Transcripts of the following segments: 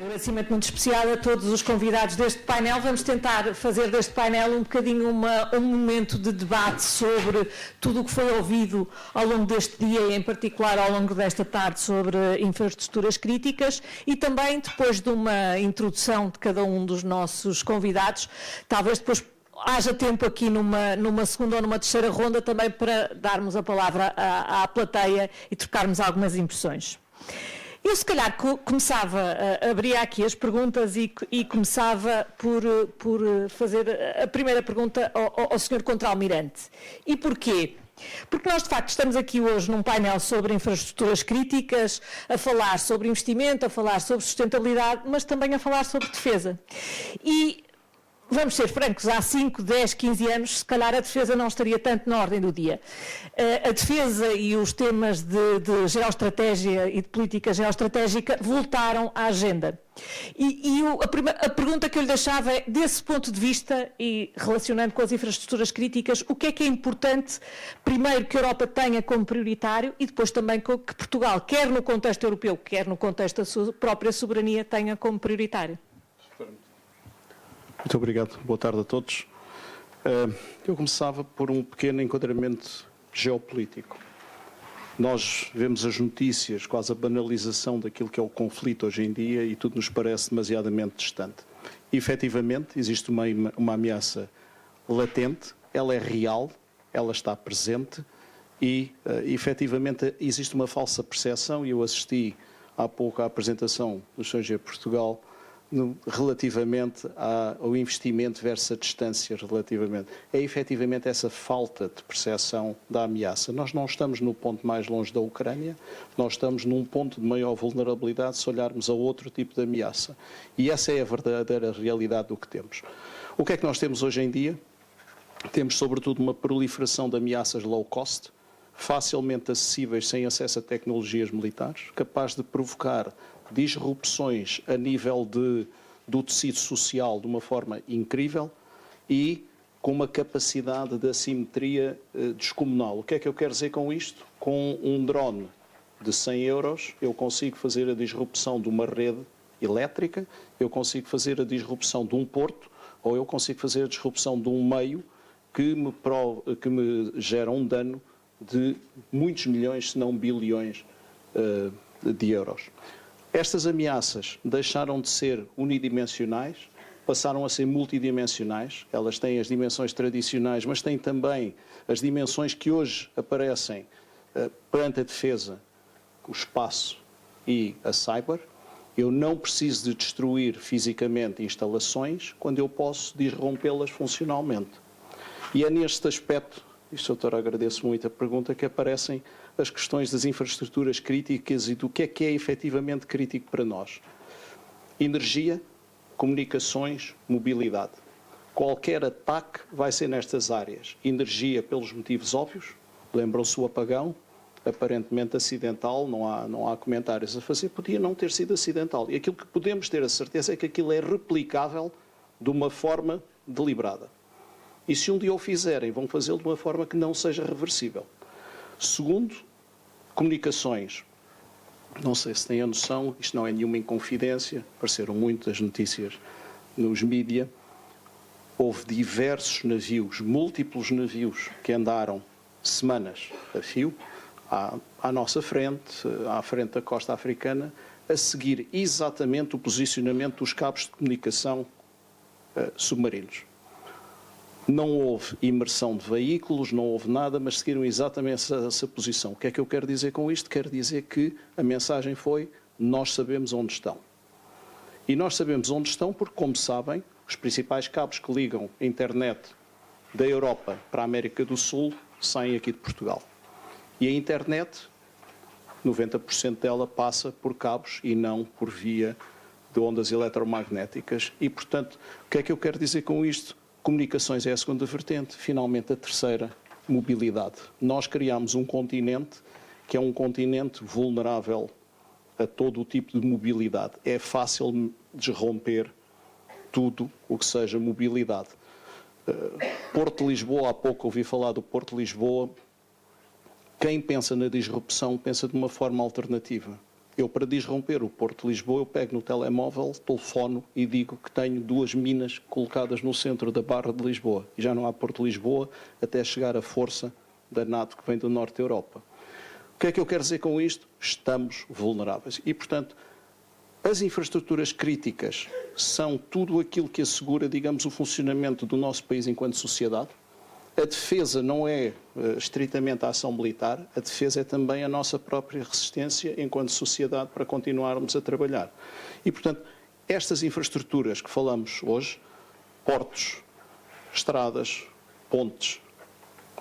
agradecimento muito especial a todos os convidados deste painel. Vamos tentar fazer deste painel um bocadinho um momento de debate sobre tudo o que foi ouvido ao longo deste dia e, em particular, ao longo desta tarde sobre infraestruturas críticas e também, depois de uma introdução de cada um dos nossos convidados, talvez depois haja tempo aqui numa segunda ou numa terceira ronda também para darmos a palavra à plateia e trocarmos algumas impressões. Eu, se calhar, abria aqui as perguntas e começava por fazer a primeira pergunta ao Sr. Contra-Almirante. E porquê? Porque nós, de facto, estamos aqui hoje num painel sobre infraestruturas críticas, a falar sobre investimento, a falar sobre sustentabilidade, mas também a falar sobre defesa. E vamos ser francos, há 5, 10, 15 anos, se calhar a defesa não estaria tanto na ordem do dia. A defesa e os temas de geoestratégia e de política geoestratégica voltaram à agenda. A pergunta que eu lhe deixava é, desse ponto de vista, e relacionando com as infraestruturas críticas, o que é importante, primeiro, que a Europa tenha como prioritário e depois também que Portugal, quer no contexto europeu, quer no contexto da sua própria soberania, tenha como prioritário? Muito obrigado. Boa tarde a todos. Eu começava por um pequeno enquadramento geopolítico. Nós vemos as notícias, quase a banalização daquilo que é o conflito hoje em dia e tudo nos parece demasiadamente distante. E, efetivamente, existe uma ameaça latente, ela é real, ela está presente e, efetivamente, existe uma falsa percepção, e eu assisti há pouco à apresentação do Sr. Portugal, relativamente ao investimento versus a distância relativamente. É efetivamente essa falta de percepção da ameaça. Nós não estamos no ponto mais longe da Ucrânia, nós estamos num ponto de maior vulnerabilidade se olharmos a outro tipo de ameaça. E essa é a verdadeira realidade do que temos. O que é que nós temos hoje em dia? Temos, sobretudo, uma proliferação de ameaças low cost, facilmente acessíveis sem acesso a tecnologias militares, capaz de provocar disrupções a nível do tecido social de uma forma incrível e com uma capacidade de assimetria descomunal. O que é que eu quero dizer com isto? Com um drone de 100 euros eu consigo fazer a disrupção de uma rede elétrica, eu consigo fazer a disrupção de um porto ou eu consigo fazer a disrupção de um meio que me gera um dano de muitos milhões, se não bilhões de euros. Estas ameaças deixaram de ser unidimensionais, passaram a ser multidimensionais. Elas têm as dimensões tradicionais, mas têm também as dimensões que hoje aparecem perante a defesa, o espaço e a cyber. Eu não preciso de destruir fisicamente instalações quando eu posso disrompê-las funcionalmente. E é neste aspecto, e, Sr. Doutor, agradeço muito a pergunta, que aparecem as questões das infraestruturas críticas e do que é efetivamente crítico para nós. Energia, comunicações, mobilidade. Qualquer ataque vai ser nestas áreas. Energia, pelos motivos óbvios, lembram-se o apagão, aparentemente acidental, não há comentários a fazer, podia não ter sido acidental. E aquilo que podemos ter a certeza é que aquilo é replicável de uma forma deliberada. E se um dia o fizerem, vão fazê-lo de uma forma que não seja reversível. Segundo, comunicações. Não sei se têm a noção, isto não é nenhuma inconfidência, apareceram muitas notícias nos mídia. Houve diversos navios, múltiplos navios, que andaram semanas a fio, à nossa frente, à frente da costa africana, a seguir exatamente o posicionamento dos cabos de comunicação submarinos. Não houve imersão de veículos, não houve nada, mas seguiram exatamente essa posição. O que é que eu quero dizer com isto? Quero dizer que a mensagem foi: nós sabemos onde estão. E nós sabemos onde estão porque, como sabem, os principais cabos que ligam a internet da Europa para a América do Sul saem aqui de Portugal. E a internet, 90% dela passa por cabos e não por via de ondas eletromagnéticas. E, portanto, o que é que eu quero dizer com isto? Comunicações é a segunda vertente, finalmente a terceira, mobilidade. Nós criámos um continente que é um continente vulnerável a todo o tipo de mobilidade. É fácil desromper tudo o que seja mobilidade. Porto de Lisboa, há pouco ouvi falar do Porto de Lisboa. Quem pensa na disrupção pensa de uma forma alternativa. Eu, para disromper o Porto de Lisboa, eu pego no telemóvel, telefono e digo que tenho 2 minas colocadas no centro da Barra de Lisboa. E já não há Porto de Lisboa até chegar a força da NATO que vem do norte da Europa. O que é que eu quero dizer com isto? Estamos vulneráveis. E, portanto, as infraestruturas críticas são tudo aquilo que assegura, digamos, o funcionamento do nosso país enquanto sociedade. A defesa não é estritamente a ação militar, a defesa é também a nossa própria resistência enquanto sociedade para continuarmos a trabalhar. E, portanto, estas infraestruturas que falamos hoje, portos, estradas, pontes,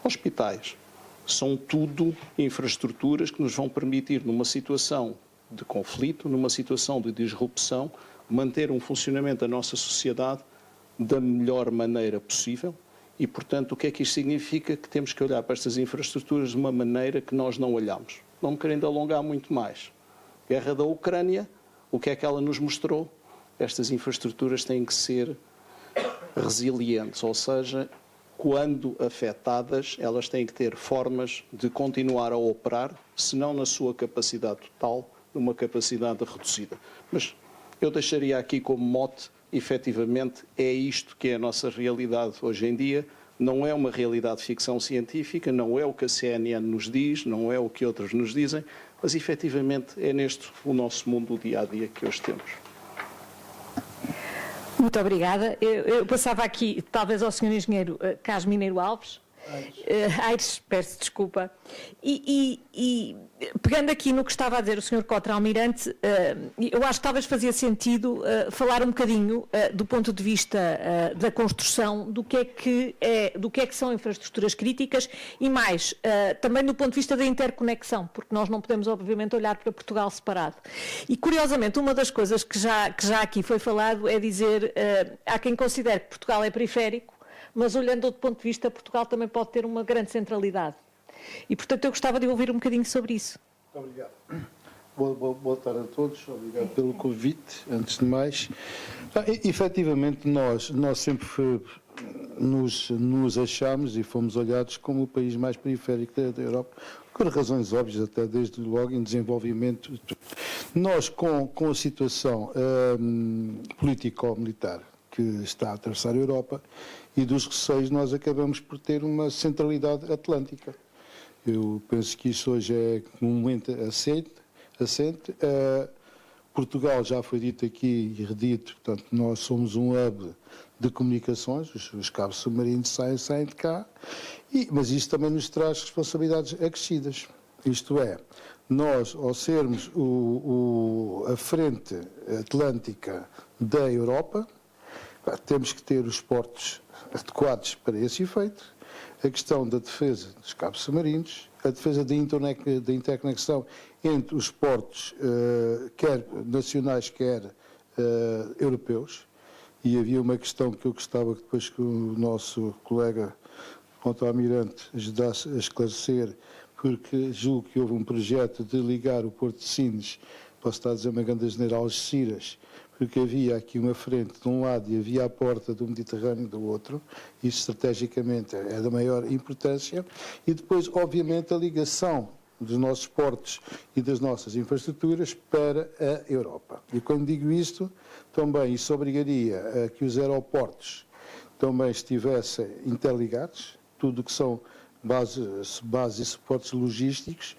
hospitais, são tudo infraestruturas que nos vão permitir, numa situação de conflito, numa situação de disrupção, manter um funcionamento da nossa sociedade da melhor maneira possível. E, portanto, o que é que isto significa? Que temos que olhar para estas infraestruturas de uma maneira que nós não olhamos. Não me querendo alongar muito mais. Guerra da Ucrânia, o que é que ela nos mostrou? Estas infraestruturas têm que ser resilientes, ou seja, quando afetadas, elas têm que ter formas de continuar a operar, se não na sua capacidade total, numa capacidade reduzida. Mas eu deixaria aqui como mote, efetivamente, é isto que é a nossa realidade hoje em dia. Não é uma realidade de ficção científica, não é o que a CNN nos diz, não é o que outros nos dizem, mas efetivamente é neste o nosso mundo do dia-a-dia que hoje temos. Muito obrigada. Eu passava aqui, talvez, ao Sr. Engenheiro Carlos Mineiro Alves. Aires, peço desculpa. E pegando aqui no que estava a dizer o Sr. Cotra Almirante, eu acho que talvez fazia sentido falar um bocadinho do ponto de vista da construção do que é que são infraestruturas críticas e mais, também do ponto de vista da interconexão, porque nós não podemos obviamente olhar para Portugal separado. E curiosamente, uma das coisas que já aqui foi falado é dizer, há quem considere que Portugal é periférico, mas olhando do ponto de vista, Portugal também pode ter uma grande centralidade. E, portanto, eu gostava de ouvir um bocadinho sobre isso. Muito obrigado. Boa tarde a todos. Obrigado pelo convite, antes de mais. Efetivamente, nós sempre nos achamos e fomos olhados como o país mais periférico da Europa, por razões óbvias, até desde logo em desenvolvimento. Nós, com a situação político-militar que está a atravessar a Europa e dos receios, nós acabamos por ter uma centralidade atlântica. Eu penso que isso hoje é comumente assente. Portugal, já foi dito aqui e redito, portanto, nós somos um hub de comunicações, os cabos submarinos saem de cá, mas isso também nos traz responsabilidades acrescidas. Isto é, nós, ao sermos a frente atlântica da Europa, temos que ter os portos adequados para esse efeito, a questão da defesa dos cabos submarinos, a defesa da interconexão entre os portos, quer nacionais, quer europeus, e havia uma questão que eu gostava que depois que o nosso colega contra-almirante ajudasse a esclarecer, porque julgo que houve um projeto de ligar o Porto de Sines, posso estar a dizer uma grande asneira, Algeciras, porque havia aqui uma frente de um lado e havia a porta do Mediterrâneo do outro, isso estrategicamente é da maior importância, e depois, obviamente, a ligação dos nossos portos e das nossas infraestruturas para a Europa. E quando digo isto, também isso obrigaria a que os aeroportos também estivessem interligados, tudo o que são bases e suportes logísticos.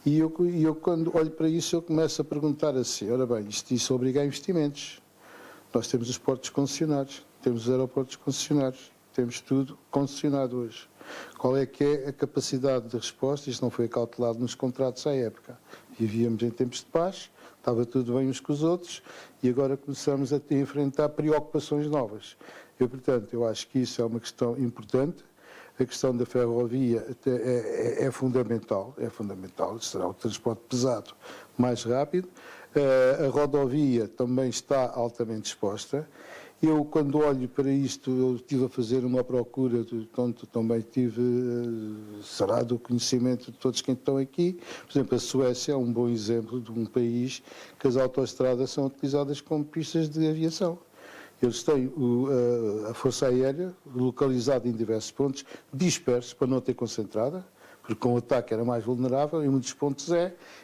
E eu, quando olho para isso, eu começo a perguntar assim, ora bem, isso obriga a investimentos. Nós temos os portos concessionados, temos os aeroportos concessionados, temos tudo concessionado hoje. Qual é que é a capacidade de resposta? Isto não foi acautelado nos contratos à época. Vivíamos em tempos de paz, estava tudo bem uns com os outros, e agora começamos a enfrentar preocupações novas. Portanto, eu acho que isso é uma questão importante. A questão da ferrovia é fundamental, será o transporte pesado mais rápido. A rodovia também está altamente disposta. Eu, quando olho para isto, eu estive a fazer uma procura, portanto, também tive, será do conhecimento de todos quem estão aqui. Por exemplo, a Suécia é um bom exemplo de um país que as autoestradas são utilizadas como pistas de aviação. Eles têm a Força Aérea localizada em diversos pontos, dispersos para não ter concentrada, porque com o ataque era mais vulnerável, em muitos pontos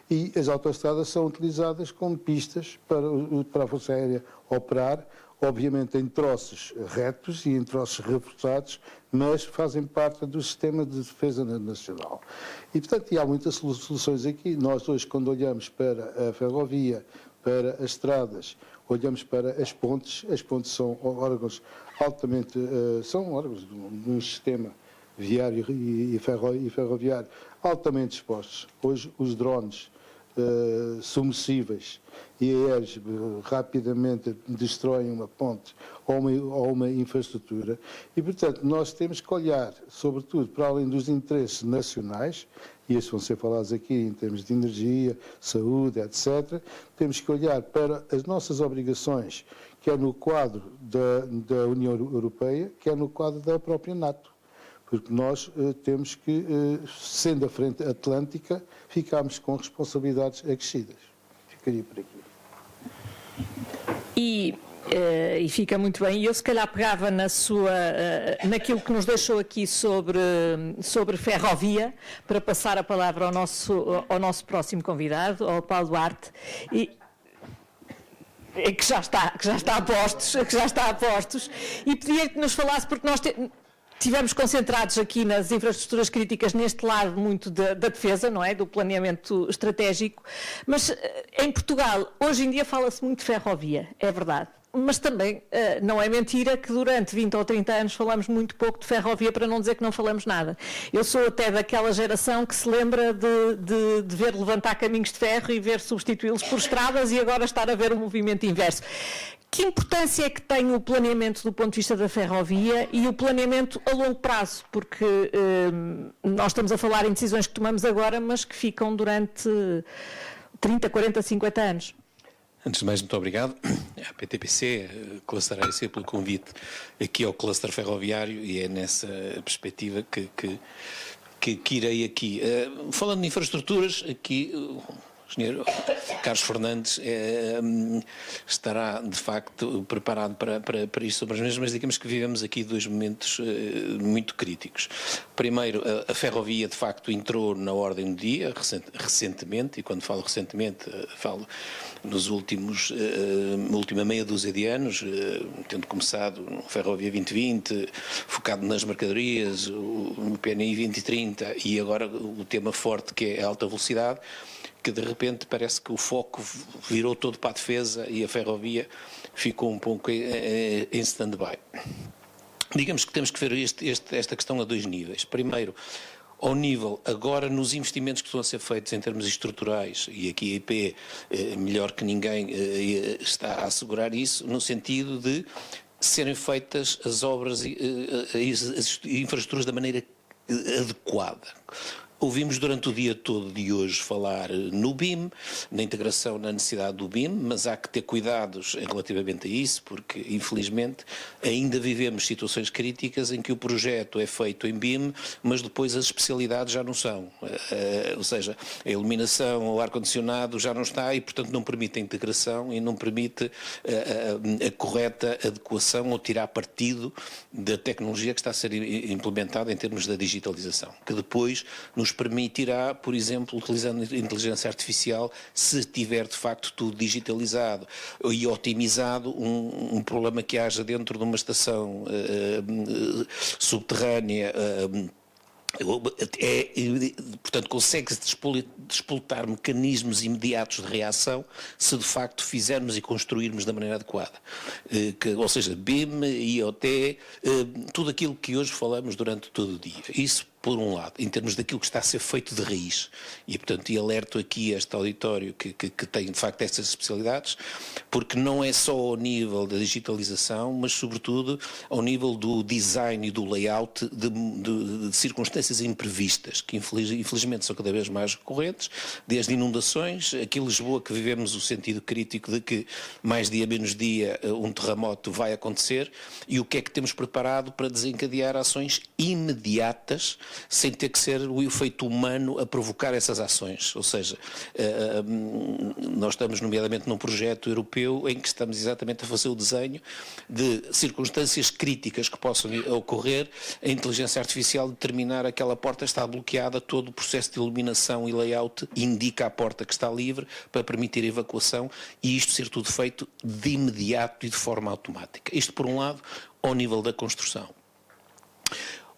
e as autoestradas são utilizadas como pistas para a Força Aérea operar, obviamente em troços retos e em troços reforçados, mas fazem parte do sistema de defesa nacional. E, portanto, há muitas soluções aqui. Nós hoje, quando olhamos para a ferrovia, para as estradas, olhamos para as pontes são órgãos altamente, são órgãos de um sistema viário e ferroviário altamente expostos. Hoje, os drones submersíveis e aéreos rapidamente destroem uma ponte ou uma infraestrutura e, portanto, nós temos que olhar, sobretudo, para além dos interesses nacionais, e esses vão ser falados aqui em termos de energia, saúde, etc., temos que olhar para as nossas obrigações, quer no quadro da União Europeia, quer no quadro da própria NATO. Porque nós temos que, sendo a frente atlântica, ficamos com responsabilidades acrescidas. Ficaria por aqui. E fica muito bem. E eu, se calhar, pegava naquilo que nos deixou aqui sobre ferrovia, para passar a palavra ao nosso próximo convidado, ao Paulo Duarte. Que já está a postos, e pedia que nos falasse, porque nós estivemos concentrados aqui nas infraestruturas críticas, neste lado muito da defesa, não é? Do planeamento estratégico, mas em Portugal, hoje em dia fala-se muito de ferrovia, é verdade. Mas também não é mentira que durante 20 ou 30 anos falamos muito pouco de ferrovia, para não dizer que não falamos nada. Eu sou até daquela geração que se lembra de ver levantar caminhos de ferro e ver substituí-los por estradas e agora estar a ver o movimento inverso. Que importância é que tem o planeamento do ponto de vista da ferrovia e o planeamento a longo prazo? Porque nós estamos a falar em decisões que tomamos agora, mas que ficam durante 30, 40, 50 anos. Antes de mais, muito obrigado à PTPC, Cluster AEC, pelo convite aqui ao cluster ferroviário, e é nessa perspectiva que irei aqui. Falando de infraestruturas, aqui o engenheiro Carlos Fernandes estará, de facto, preparado para isto sobre as mesmas, mas digamos que vivemos aqui dois momentos muito críticos. Primeiro, a ferrovia, de facto, entrou na ordem do dia, recentemente, e quando falo recentemente, falo nos última meia dúzia de anos, tendo começado no Ferrovia 2020, focado nas mercadorias, o PNI 2030 e agora o tema forte que é a alta velocidade, que de repente parece que o foco virou todo para a defesa e a ferrovia ficou um pouco em stand-by. Digamos que temos que ver esta questão a dois níveis. Primeiro, ao nível, agora, nos investimentos que estão a ser feitos em termos estruturais, e aqui a IP, melhor que ninguém, está a assegurar isso, no sentido de serem feitas as obras e as infraestruturas da maneira adequada. Ouvimos durante o dia todo de hoje falar no BIM, na integração, na necessidade do BIM, mas há que ter cuidados relativamente a isso, porque, infelizmente, ainda vivemos situações críticas em que o projeto é feito em BIM, mas depois as especialidades já não são. Ou seja, a iluminação, o ar-condicionado já não está e, portanto, não permite a integração e não permite a correta adequação ou tirar partido da tecnologia que está a ser implementada em termos da digitalização, que depois nos permitirá, por exemplo, utilizando inteligência artificial, se tiver de facto tudo digitalizado e otimizado, um problema que haja dentro de uma estação subterrânea, portanto, consegue-se despoltar mecanismos imediatos de reação se de facto fizermos e construirmos da maneira adequada. Ou seja, BIM, IoT, tudo aquilo que hoje falamos durante todo o dia. Isso por um lado, em termos daquilo que está a ser feito de raiz. E, portanto, alerto aqui este auditório que tem, de facto, estas especialidades, porque não é só ao nível da digitalização, mas, sobretudo, ao nível do design e do layout de circunstâncias imprevistas, que, infelizmente, são cada vez mais recorrentes, desde inundações, aqui em Lisboa, que vivemos o sentido crítico de que, mais dia menos dia, um terremoto vai acontecer, e o que é que temos preparado para desencadear ações imediatas sem ter que ser o efeito humano a provocar essas ações. Ou seja, nós estamos nomeadamente num projeto europeu em que estamos exatamente a fazer o desenho de circunstâncias críticas que possam ocorrer, a inteligência artificial determinar aquela porta está bloqueada, todo o processo de iluminação e layout indica a porta que está livre para permitir a evacuação e isto ser tudo feito de imediato e de forma automática. Isto, por um lado, ao nível da construção.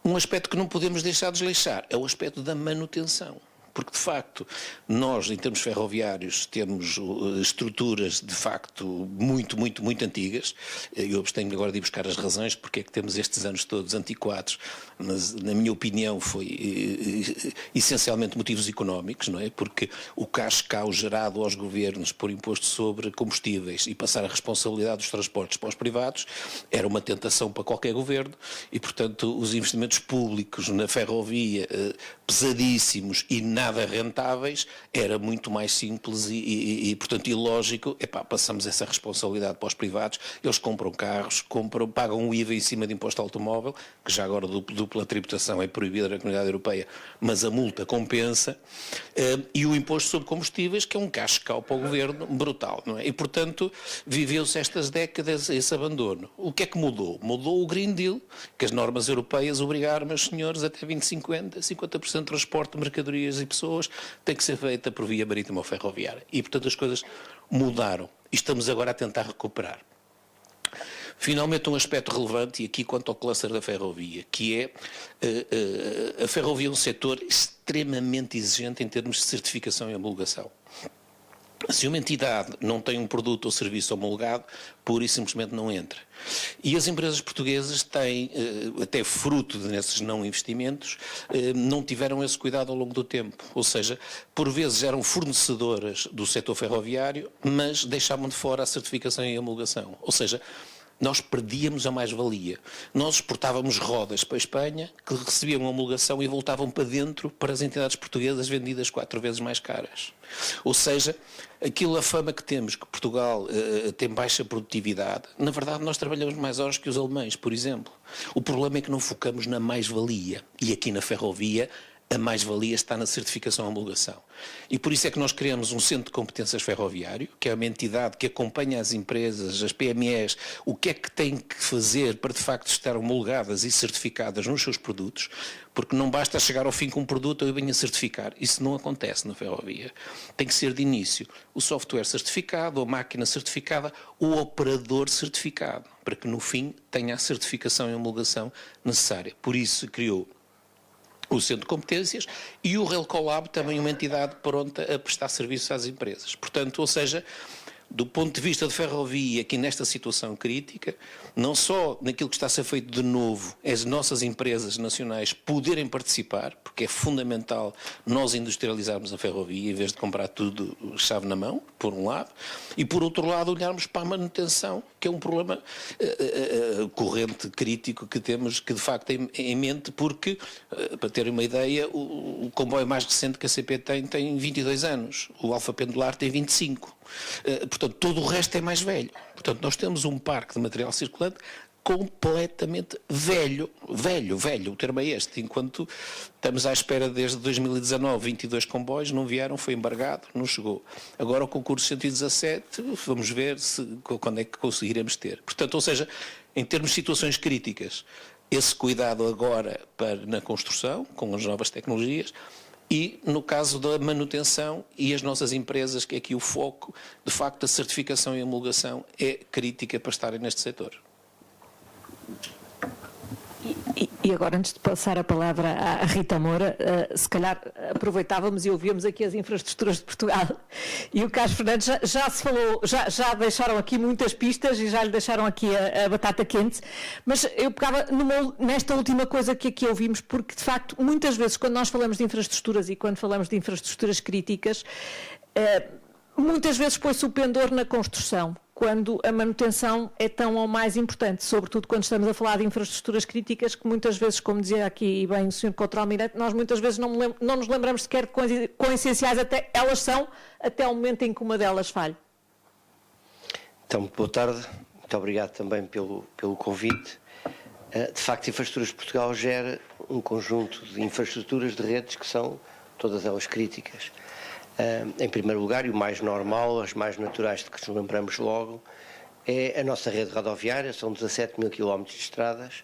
Um aspecto que não podemos deixar de desleixar é o aspecto da manutenção. Porque, de facto, nós, em termos ferroviários, temos estruturas, de facto, muito antigas. Eu abstenho-me agora de ir buscar as razões porque é que temos estes anos todos antiquados, mas, na minha opinião, foi essencialmente motivos económicos, não é? Porque o cash-cow gerado aos governos por imposto sobre combustíveis e passar a responsabilidade dos transportes para os privados era uma tentação para qualquer governo e, portanto, os investimentos públicos na ferrovia, pesadíssimos e nada rentáveis, era muito mais simples e portanto, ilógico. Passamos essa responsabilidade para os privados, eles compram carros, pagam um IVA em cima de imposto automóvel, que já agora dupla tributação é proibida na Comunidade Europeia, mas a multa compensa, e o imposto sobre combustíveis, que é um cash-cow para o governo brutal, não é? E, portanto, viveu-se estas décadas esse abandono. O que é que mudou? Mudou o Green Deal, que as normas europeias obrigaram, meus senhores, até 2050, 50% de transporte de mercadorias e pessoas tem que ser feita por via marítima ou ferroviária. E, portanto, as coisas mudaram. E estamos agora a tentar recuperar. Finalmente, um aspecto relevante, e aqui quanto ao cluster da ferrovia, que é a ferrovia é um setor extremamente exigente em termos de certificação e homologação. Se uma entidade não tem um produto ou serviço homologado, pura e simplesmente não entra. E as empresas portuguesas têm, até fruto desses não investimentos, não tiveram esse cuidado ao longo do tempo. Ou seja, por vezes eram fornecedoras do setor ferroviário, mas deixavam de fora a certificação e a homologação. Ou seja, nós perdíamos a mais-valia. Nós exportávamos rodas para a Espanha, que recebiam uma homologação e voltavam para dentro para as entidades portuguesas vendidas 4 vezes mais caras. Ou seja, a fama que temos, que Portugal tem baixa produtividade, na verdade nós trabalhamos mais horas que os alemães, por exemplo. O problema é que não focamos na mais-valia. E aqui na ferrovia, a mais-valia está na certificação e homologação. E por isso é que nós criamos um centro de competências ferroviário, que é uma entidade que acompanha as empresas, as PMEs, o que é que têm que fazer para de facto estar homologadas e certificadas nos seus produtos, porque não basta chegar ao fim com um produto ou bem a certificar. Isso não acontece na ferrovia. Tem que ser de início o software certificado, a máquina certificada, o operador certificado, para que no fim tenha a certificação e homologação necessária. Por isso se criou o Centro de Competências e o Relcolab, também uma entidade pronta a prestar serviços às empresas. Portanto, ou seja, do ponto de vista de ferrovia, aqui nesta situação crítica, não só naquilo que está a ser feito de novo, as nossas empresas nacionais poderem participar, porque é fundamental nós industrializarmos a ferrovia, em vez de comprar tudo chave na mão, por um lado, e por outro lado olharmos para a manutenção, que é um problema corrente, crítico, que temos que de facto em mente, porque, para terem uma ideia, o comboio mais recente que a CP tem 22 anos, o Alfa Pendular tem 25. Portanto, todo o resto é mais velho. Portanto, nós temos um parque de material circulante completamente velho, o termo é este, enquanto estamos à espera desde 2019, 22 comboios, não vieram, foi embargado, não chegou. Agora o concurso 117, vamos ver quando é que conseguiremos ter. Portanto, ou seja, em termos de situações críticas, esse cuidado agora na construção, com as novas tecnologias, e no caso da manutenção e as nossas empresas, que é aqui o foco, de facto a certificação e a homologação é crítica para estarem neste setor. E agora, antes de passar a palavra à Rita Moura, se calhar aproveitávamos e ouvíamos aqui as infraestruturas de Portugal. E o Carlos Fernandes já se falou, já deixaram aqui muitas pistas e já lhe deixaram aqui a batata quente, mas eu pegava nesta última coisa que aqui ouvimos, porque de facto, muitas vezes, quando nós falamos de infraestruturas e quando falamos de infraestruturas críticas, muitas vezes põe-se o pendor na construção, quando a manutenção é tão ou mais importante, sobretudo quando estamos a falar de infraestruturas críticas, que muitas vezes, como dizia aqui bem o Sr. Controle Almirante, nós muitas vezes não nos lembramos sequer de quão essenciais elas são, até o momento em que uma delas falhe. Então, muito boa tarde, muito obrigado também pelo convite. De facto, Infraestruturas de Portugal gera um conjunto de infraestruturas de redes que são todas elas críticas. Em primeiro lugar, e o mais normal, as mais naturais de que nos lembramos logo, é a nossa rede rodoviária, são 17 mil quilómetros de estradas,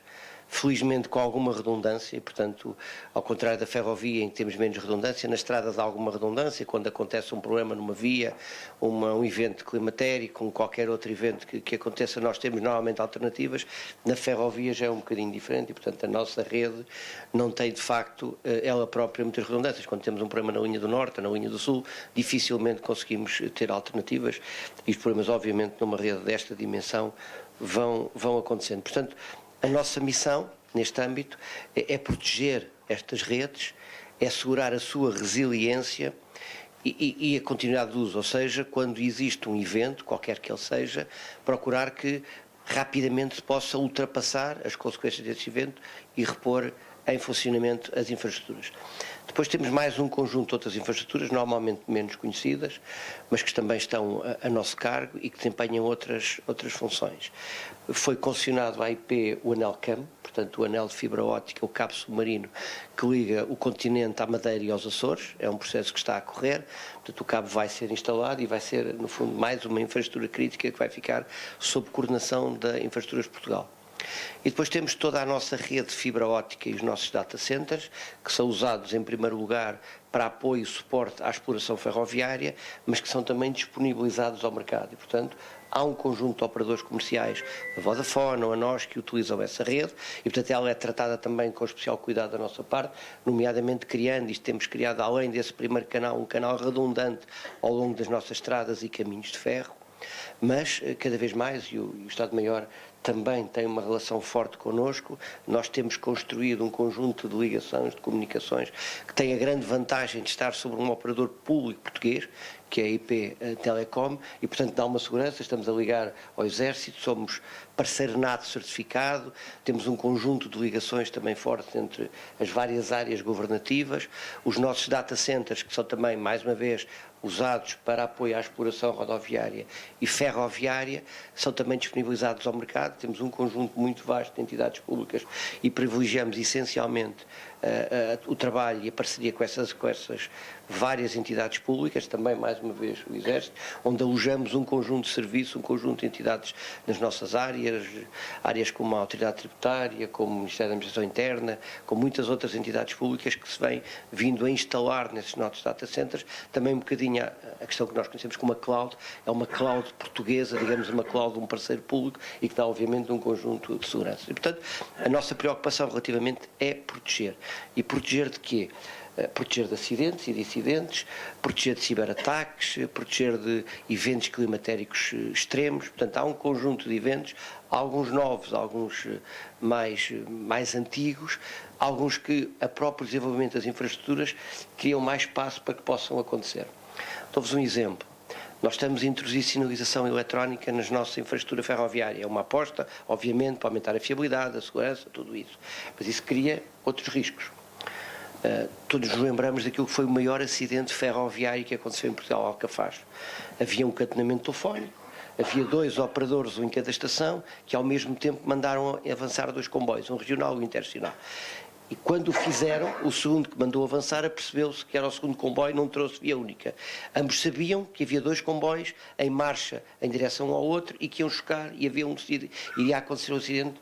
felizmente com alguma redundância, e portanto, ao contrário da ferrovia em que temos menos redundância, nas estradas há alguma redundância, quando acontece um problema numa via, um evento climatérico, como qualquer outro evento que aconteça, nós temos normalmente alternativas. Na ferrovia já é um bocadinho diferente e portanto a nossa rede não tem de facto ela própria muitas redundâncias. Quando temos um problema na linha do Norte, na linha do Sul, dificilmente conseguimos ter alternativas e os problemas obviamente numa rede desta dimensão vão acontecendo. Portanto, a nossa missão, neste âmbito, é proteger estas redes, é assegurar a sua resiliência e a continuidade de uso, ou seja, quando existe um evento, qualquer que ele seja, procurar que rapidamente se possa ultrapassar as consequências desse evento e repor em funcionamento as infraestruturas. Depois temos mais um conjunto de outras infraestruturas, normalmente menos conhecidas, mas que também estão a nosso cargo e que desempenham outras funções. Foi concessionado à IP o anel CAM, portanto o anel de fibra óptica, o cabo submarino, que liga o continente à Madeira e aos Açores. É um processo que está a correr, portanto o cabo vai ser instalado e vai ser, no fundo, mais uma infraestrutura crítica que vai ficar sob coordenação da Infraestruturas de Portugal. E depois temos toda a nossa rede de fibra óptica e os nossos data centers, que são usados em primeiro lugar para apoio e suporte à exploração ferroviária, mas que são também disponibilizados ao mercado. E, portanto, há um conjunto de operadores comerciais, a Vodafone ou a nós, que utilizam essa rede e, portanto, ela é tratada também com especial cuidado da nossa parte, nomeadamente temos criado, além desse primeiro canal, um canal redundante ao longo das nossas estradas e caminhos de ferro, mas cada vez mais, e o Estado-Maior também tem uma relação forte connosco, nós temos construído um conjunto de ligações, de comunicações, que tem a grande vantagem de estar sobre um operador público português, que é a IP Telecom, e portanto dá uma segurança. Estamos a ligar ao Exército, somos parceiro NATO certificado, temos um conjunto de ligações também fortes entre as várias áreas governativas, os nossos data centers, que são também, mais uma vez, usados para apoio à exploração rodoviária e ferroviária, são também disponibilizados ao mercado. Temos um conjunto muito vasto de entidades públicas e privilegiamos essencialmente o trabalho e a parceria com essas várias entidades públicas, também mais uma vez o Exército, onde alojamos um conjunto de serviços, um conjunto de entidades nas nossas áreas como a Autoridade Tributária, como o Ministério da Administração Interna, com muitas outras entidades públicas que se vêm vindo a instalar nesses nossos data centers. Também um bocadinho a questão que nós conhecemos como a cloud, é uma cloud portuguesa, digamos uma cloud de um parceiro público e que dá obviamente um conjunto de segurança. E portanto, a nossa preocupação relativamente é proteger. E proteger de quê? Proteger de acidentes e de incidentes, proteger de ciberataques, proteger de eventos climatéricos extremos. Portanto, há um conjunto de eventos, alguns novos, alguns mais antigos, alguns que a próprio desenvolvimento das infraestruturas criam mais espaço para que possam acontecer. Dou-vos um exemplo. Nós estamos a introduzir sinalização eletrónica na nossa infraestrutura ferroviária. É uma aposta, obviamente, para aumentar a fiabilidade, a segurança, tudo isso. Mas isso cria outros riscos. Todos nos lembramos daquilo que foi o maior acidente ferroviário que aconteceu em Portugal, Alcafaz. Havia um catenamento telefónico, havia 2 operadores, um em cada estação, que ao mesmo tempo mandaram avançar 2 comboios, um regional e um interestacional. E quando o fizeram, o segundo que mandou avançar apercebeu-se que era o segundo comboio, não trouxe via única. Ambos sabiam que havia 2 comboios em marcha em direção ao outro e que iam chocar e iria acontecer um acidente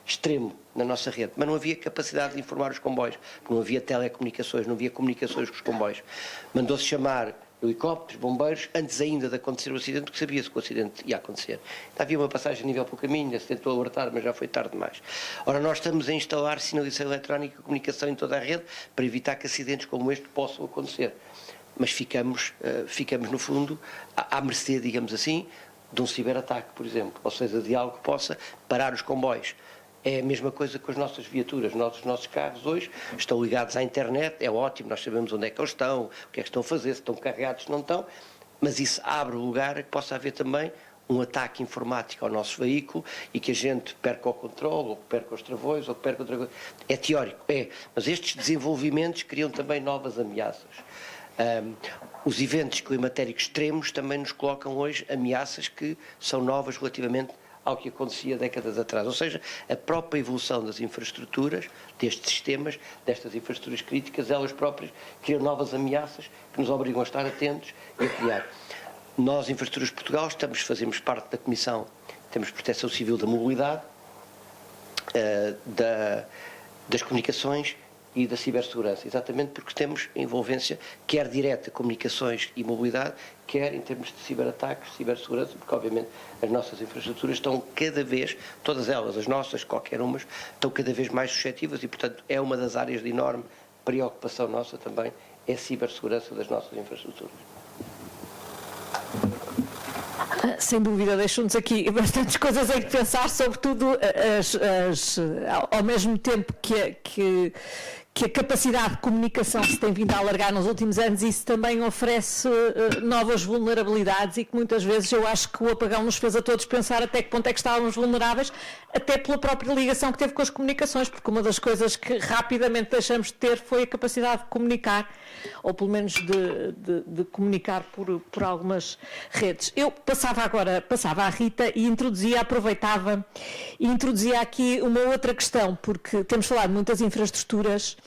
extremo na nossa rede. Mas não havia capacidade de informar os comboios, porque não havia telecomunicações, não havia comunicações com os comboios. Mandou-se chamar helicópteros, bombeiros, antes ainda de acontecer o acidente, porque sabia-se que o acidente ia acontecer. Então, havia uma passagem a nível pelo caminho, se tentou alertar, mas já foi tarde demais. Ora, nós estamos a instalar sinalização eletrónica e comunicação em toda a rede para evitar que acidentes como este possam acontecer. Mas ficamos no fundo, à mercê, digamos assim, de um ciberataque, por exemplo, ou seja, de algo que possa parar os comboios. É a mesma coisa com as nossas viaturas. Os nossos carros hoje estão ligados à internet, é ótimo, nós sabemos onde é que eles estão, o que é que estão a fazer, se estão carregados, se não estão, mas isso abre o lugar a que possa haver também um ataque informático ao nosso veículo e que a gente perca o controle, ou que perca os travões, ou que perca outra coisa. É teórico, mas estes desenvolvimentos criam também novas ameaças. Os eventos climatéricos extremos também nos colocam hoje ameaças que são novas relativamente ao que acontecia décadas atrás. Ou seja, a própria evolução das infraestruturas, destes sistemas, destas infraestruturas críticas, elas próprias criam novas ameaças que nos obrigam a estar atentos e a criar. Nós, Infraestruturas de Portugal, fazemos parte da Comissão, temos Proteção Civil da Mobilidade, das Comunicações e da Cibersegurança, exatamente porque temos envolvência, quer direta, comunicações e mobilidade, quer em termos de ciberataques, cibersegurança, porque obviamente as nossas infraestruturas estão cada vez, todas elas, as nossas, qualquer umas, estão cada vez mais suscetíveis e, portanto, é uma das áreas de enorme preocupação nossa também, é a cibersegurança das nossas infraestruturas. Sem dúvida, deixam-nos aqui bastantes coisas em que pensar, sobretudo ao mesmo tempo que a capacidade de comunicação se tem vindo a alargar nos últimos anos, isso também oferece novas vulnerabilidades e que muitas vezes eu acho que o apagão nos fez a todos pensar até que ponto é que estávamos vulneráveis, até pela própria ligação que teve com as comunicações, porque uma das coisas que rapidamente deixamos de ter foi a capacidade de comunicar, ou pelo menos de comunicar por algumas redes. Eu passava à Rita e aproveitava e introduzia aqui uma outra questão, porque temos falado de muitas infraestruturas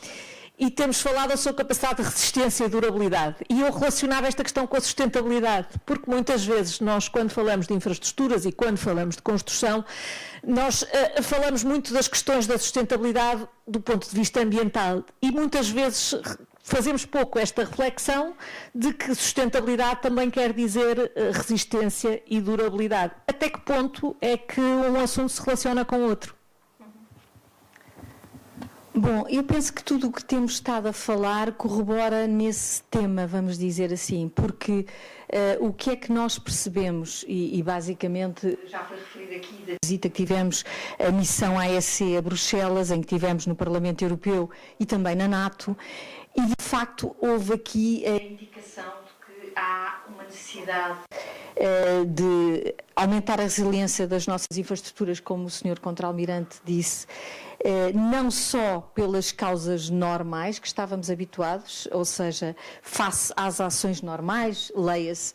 e temos falado da sua capacidade de resistência e durabilidade. E eu relacionava esta questão com a sustentabilidade, porque muitas vezes nós, quando falamos de infraestruturas e quando falamos de construção, nós falamos muito das questões da sustentabilidade do ponto de vista ambiental e muitas vezes fazemos pouco esta reflexão de que sustentabilidade também quer dizer resistência e durabilidade. Até que ponto é que um assunto se relaciona com o outro? Bom, eu penso que tudo o que temos estado a falar corrobora nesse tema, vamos dizer assim, porque o que é que nós percebemos, e basicamente já foi referido aqui da visita que tivemos, a missão AEC a Bruxelas, em que tivemos no Parlamento Europeu e também na NATO, e de facto houve aqui a indicação de que há uma necessidade de aumentar a resiliência das nossas infraestruturas, como o Sr. Contra-Almirante disse, não só pelas causas normais que estávamos habituados, ou seja, face às ações normais, leia-se,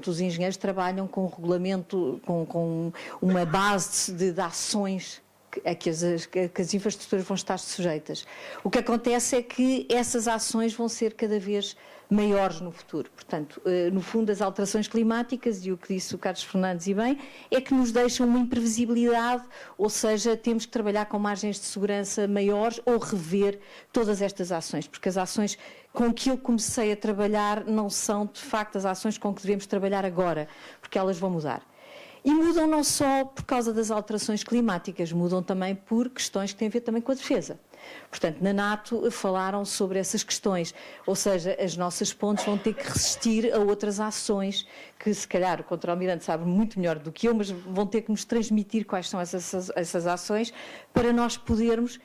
os engenheiros trabalham com um regulamento, com uma base de ações a que as infraestruturas vão estar sujeitas. O que acontece é que essas ações vão ser cada vez maiores no futuro. Portanto, no fundo, as alterações climáticas, e o que disse o Carlos Fernandes e bem, é que nos deixam uma imprevisibilidade, ou seja, temos que trabalhar com margens de segurança maiores ou rever todas estas ações, porque as ações com que eu comecei a trabalhar não são, de facto, as ações com que devemos trabalhar agora, porque elas vão mudar. E mudam não só por causa das alterações climáticas, mudam também por questões que têm a ver também com a defesa. Portanto, na NATO falaram sobre essas questões, ou seja, as nossas pontes vão ter que resistir a outras ações que, se calhar, o Contra-Almirante sabe muito melhor do que eu, mas vão ter que nos transmitir quais são essas ações para nós podermos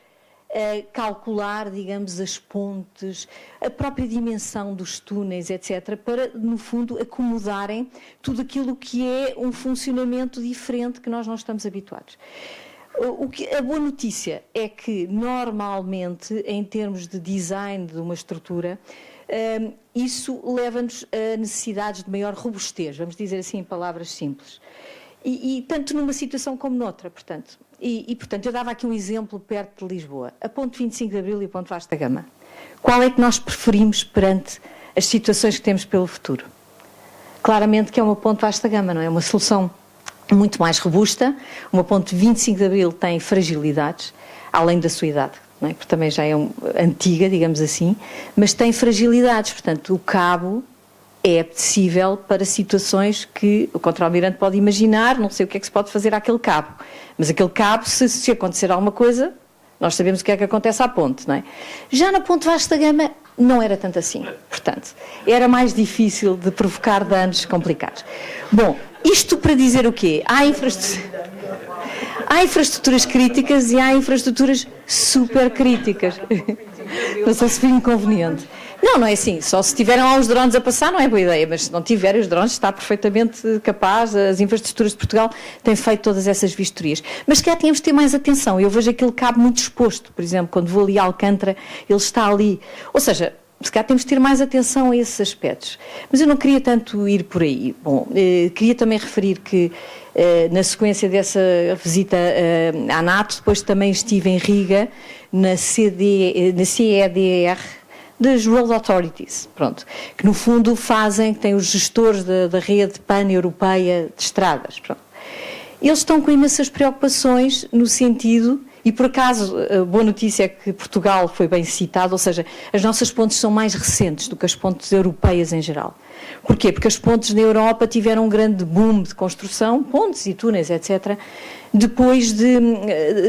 calcular, digamos, as pontes, a própria dimensão dos túneis, etc., para, no fundo, acomodarem tudo aquilo que é um funcionamento diferente que nós não estamos habituados. A boa notícia é que, normalmente, em termos de design de uma estrutura, isso leva-nos a necessidades de maior robustez, vamos dizer assim em palavras simples. E tanto numa situação como noutra, portanto. Portanto, eu dava aqui um exemplo perto de Lisboa. A ponte 25 de Abril e a ponte Vasco da Gama. Qual é que nós preferimos perante as situações que temos pelo futuro? Claramente que é uma ponte Vasco da Gama, não é? Uma solução muito mais robusta. Uma ponte 25 de Abril tem fragilidades, além da sua idade, não é? Porque também já é antiga, digamos assim, mas tem fragilidades. Portanto, o cabo é apetecível para situações que o Contra-Almirante pode imaginar, não sei o que é que se pode fazer àquele cabo. Mas aquele cabo, se acontecer alguma coisa, nós sabemos o que é que acontece à ponte, não é? Já na ponte Vasco da Gama não era tanto assim. Portanto, era mais difícil de provocar danos complicados. Bom, isto para dizer o quê? Há infraestruturas críticas e há infraestruturas supercríticas. Não sei se foi inconveniente. Não é assim, só se tiverem lá os drones a passar não é boa ideia, mas se não tiverem os drones está perfeitamente capaz, as infraestruturas de Portugal têm feito todas essas vistorias. Mas se calhar tínhamos de ter mais atenção, eu vejo aquele cabo muito exposto, por exemplo, quando vou ali a Alcântara, ele está ali, ou seja, se calhar temos de ter mais atenção a esses aspectos. Mas eu não queria tanto ir por aí. Bom, queria também referir que na sequência dessa visita à NATO, depois também estive em Riga, na CEDR, das Road Authorities, pronto, que no fundo têm os gestores da rede pan-europeia de estradas. Pronto. Eles estão com imensas preocupações no sentido, e por acaso a boa notícia é que Portugal foi bem citado, ou seja, as nossas pontes são mais recentes do que as pontes europeias em geral. Porquê? Porque as pontes na Europa tiveram um grande boom de construção, pontes e túneis, etc., depois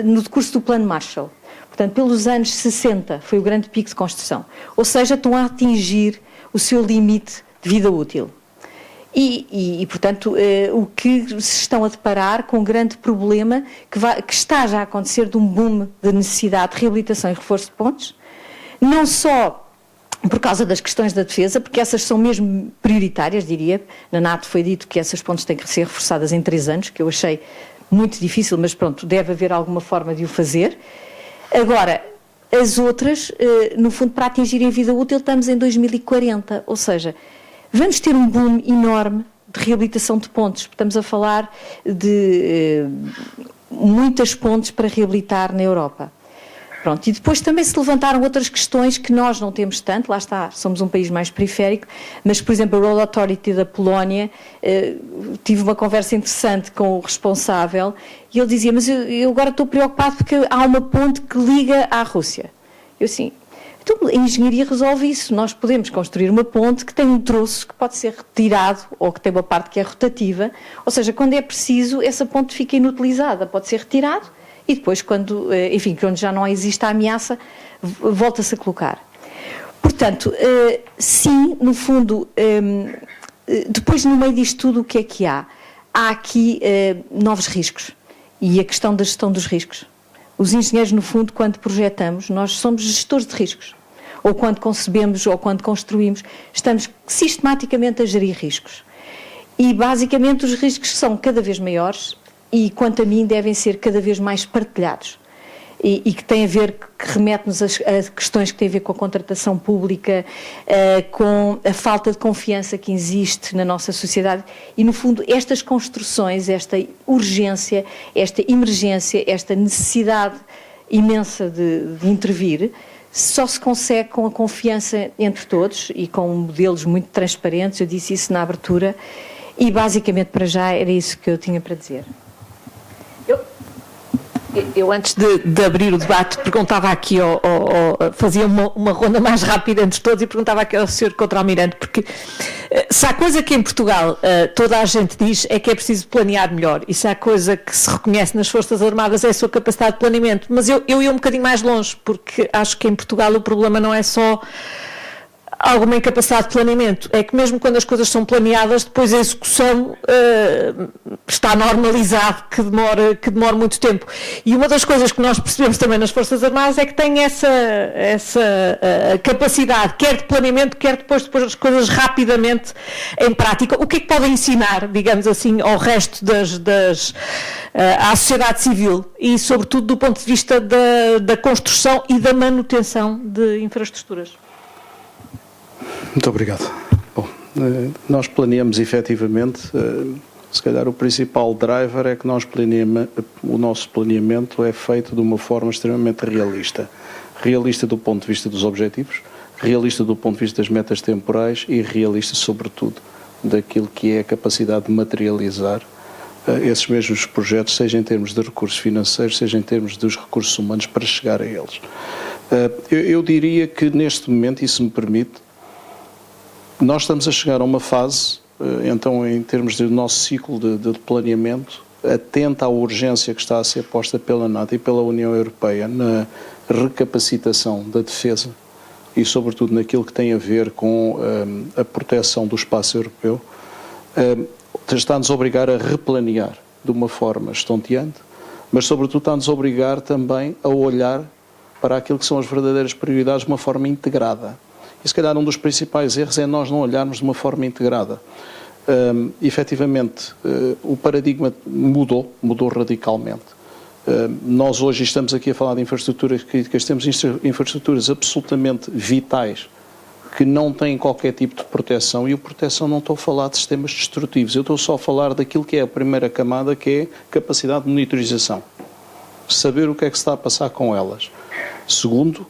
no decurso do Plano Marshall. Portanto, pelos anos 60 foi o grande pico de construção. Ou seja, estão a atingir o seu limite de vida útil. Portanto, o que se estão a deparar com um grande problema que está já a acontecer de um boom de necessidade de reabilitação e reforço de pontes, não só por causa das questões da defesa, porque essas são mesmo prioritárias, diria. Na NATO foi dito que essas pontes têm que ser reforçadas em 3 anos, que eu achei muito difícil, mas pronto, deve haver alguma forma de o fazer. Agora, as outras, no fundo, para atingirem a vida útil, estamos em 2040, ou seja, vamos ter um boom enorme de reabilitação de pontes. Estamos a falar de muitas pontes para reabilitar na Europa. Pronto, e depois também se levantaram outras questões que nós não temos tanto, lá está, somos um país mais periférico, mas, por exemplo, a Road Authority da Polónia, tive uma conversa interessante com o responsável, e ele dizia, mas eu agora estou preocupado porque há uma ponte que liga à Rússia. Eu assim, então a engenharia resolve isso, nós podemos construir uma ponte que tem um troço que pode ser retirado, ou que tem uma parte que é rotativa, ou seja, quando é preciso, essa ponte fica inutilizada, pode ser retirado, e depois, quando já não existe a ameaça, volta-se a colocar. Portanto, sim, no fundo, depois no meio disto tudo o que é que há? Há aqui novos riscos e a questão da gestão dos riscos. Os engenheiros, no fundo, quando projetamos, nós somos gestores de riscos. Ou quando concebemos ou quando construímos, estamos sistematicamente a gerir riscos. E, basicamente, os riscos são cada vez maiores e, quanto a mim, devem ser cada vez mais partilhados. E que tem a ver, que remete-nos a questões que têm a ver com a contratação pública, com a falta de confiança que existe na nossa sociedade. E, no fundo, estas construções, esta urgência, esta emergência, esta necessidade imensa de intervir, só se consegue com a confiança entre todos e com modelos muito transparentes. Eu disse isso na abertura e, basicamente, para já, era isso que eu tinha para dizer. Eu antes de abrir o debate, perguntava aqui, fazia uma ronda mais rápida entre todos e perguntava aqui ao Sr. Contra-Almirante, porque se há coisa que em Portugal toda a gente diz é que é preciso planear melhor, e se há coisa que se reconhece nas Forças Armadas é a sua capacidade de planeamento, mas eu ia um bocadinho mais longe, porque acho que em Portugal o problema não é só alguma incapacidade de planeamento, é que mesmo quando as coisas são planeadas, depois a execução está normalizado, que demora muito tempo. E uma das coisas que nós percebemos também nas Forças Armadas é que tem essa capacidade, quer de planeamento, quer depois de pôr as coisas rapidamente em prática. O que é que podem ensinar, digamos assim, ao resto à sociedade civil e, sobretudo, do ponto de vista da construção e da manutenção de infraestruturas? Muito obrigado. Bom, nós planeamos efetivamente, se calhar o principal driver é que o nosso planeamento é feito de uma forma extremamente realista. Realista do ponto de vista dos objetivos, realista do ponto de vista das metas temporais e realista, sobretudo, daquilo que é a capacidade de materializar esses mesmos projetos, seja em termos de recursos financeiros, seja em termos dos recursos humanos para chegar a eles. Eu diria que neste momento, e se me permite, nós estamos a chegar a uma fase, então, em termos do nosso ciclo de planeamento, atenta à urgência que está a ser posta pela NATO e pela União Europeia na recapacitação da defesa e, sobretudo, naquilo que tem a ver com a proteção do espaço europeu, está-nos a obrigar a replanear de uma forma estonteante, mas, sobretudo, está-nos a obrigar também a olhar para aquilo que são as verdadeiras prioridades de uma forma integrada. E, se calhar, um dos principais erros é nós não olharmos de uma forma integrada. Efetivamente, o paradigma mudou radicalmente. Nós hoje estamos aqui a falar de infraestruturas críticas, temos infraestruturas absolutamente vitais que não têm qualquer tipo de proteção, e a proteção não estou a falar de sistemas destrutivos, eu estou só a falar daquilo que é a primeira camada, que é capacidade de monitorização. Saber o que é que se está a passar com elas. Segundo,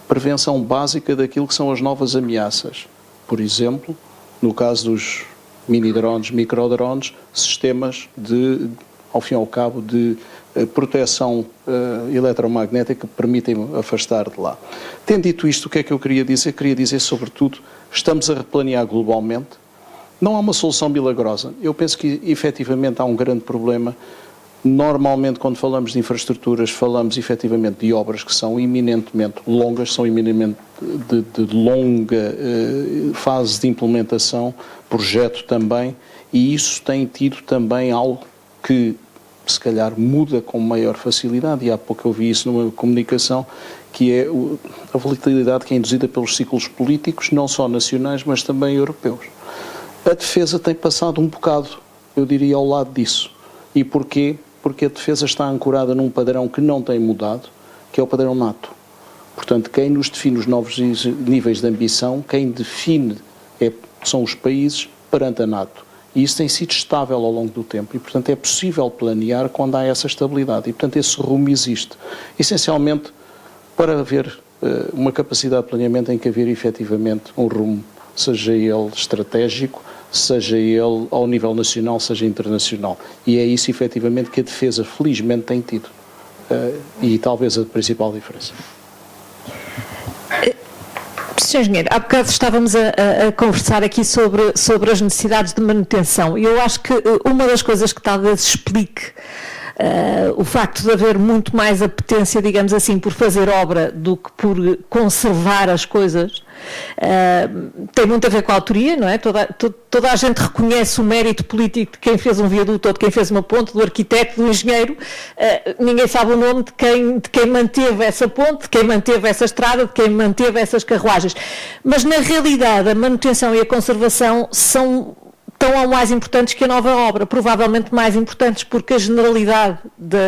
prevenção básica daquilo que são as novas ameaças. Por exemplo, no caso dos mini-drones, micro-drones, sistemas de, ao fim e ao cabo, de proteção eletromagnética que permitem afastar de lá. Tendo dito isto, o que é que eu queria dizer? Queria dizer, sobretudo, estamos a replanear globalmente. Não há uma solução milagrosa. Eu penso que, efetivamente, há um grande problema. Normalmente, quando falamos de infraestruturas, falamos, efetivamente, de obras que são eminentemente longas, são eminentemente de longa fase de implementação, projeto também, e isso tem tido também algo que se calhar muda com maior facilidade, e há pouco eu vi isso numa comunicação, que é a volatilidade que é induzida pelos ciclos políticos, não só nacionais, mas também europeus. A defesa tem passado um bocado, eu diria, ao lado disso. E porquê? Porque a defesa está ancorada num padrão que não tem mudado, que é o padrão NATO. Portanto, quem nos define os novos níveis de ambição, quem define são os países perante a NATO. E isso tem sido estável ao longo do tempo e, portanto, é possível planear quando há essa estabilidade. E, portanto, esse rumo existe. Essencialmente, para haver uma capacidade de planeamento, tem que haver, efetivamente, um rumo, seja ele estratégico, seja ele ao nível nacional, seja internacional. E é isso, efetivamente, que a defesa, felizmente, tem tido. E talvez a principal diferença. Sr. Engenheiro, há bocado estávamos a conversar aqui sobre as necessidades de manutenção, e eu acho que uma das coisas que talvez explique o facto de haver muito mais apetência, digamos assim, por fazer obra do que por conservar as coisas, tem muito a ver com a autoria, não é? Toda a gente reconhece o mérito político de quem fez um viaduto ou de quem fez uma ponte, do arquiteto, do engenheiro. Ninguém sabe o nome de quem manteve essa ponte, de quem manteve essa estrada, de quem manteve essas carruagens. Mas, na realidade, a manutenção e a conservação são tão ou mais importantes que a nova obra, provavelmente mais importantes, porque a generalidade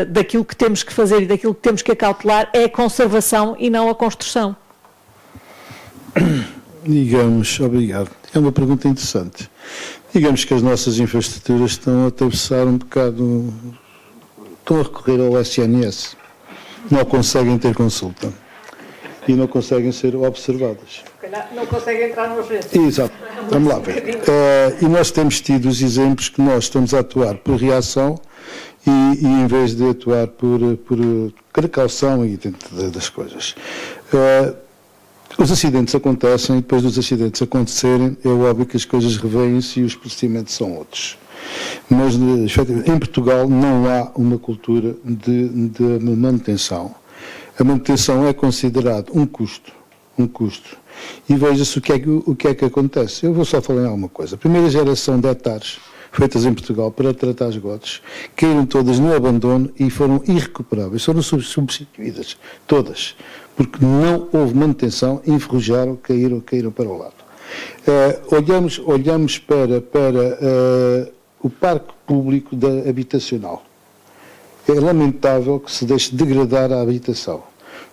daquilo que temos que fazer e daquilo que temos que acautelar é a conservação e não a construção. Digamos, obrigado. É uma pergunta interessante. Digamos que as nossas infraestruturas estão a atravessar um bocado, estão a recorrer ao SNS. Não conseguem ter consulta e não conseguem ser observadas. Não conseguem entrar no urgência. Exato. Vamos lá ver. E nós temos tido os exemplos que nós estamos a atuar por reação e em vez de atuar por precaução e dentro das coisas. Os acidentes acontecem e depois dos acidentes acontecerem, é óbvio que as coisas revêem-se e os procedimentos são outros. Mas, em Portugal, não há uma cultura de manutenção. A manutenção é considerada um custo. E veja-se o que é que acontece. Eu vou só falar em alguma coisa. A primeira geração de hectares feitas em Portugal para tratar esgotos caíram todas no abandono e foram irrecuperáveis, foram substituídas, todas, porque não houve manutenção, enferrujaram, caíram para o lado. Olhamos para o parque público habitacional. É lamentável que se deixe degradar a habitação.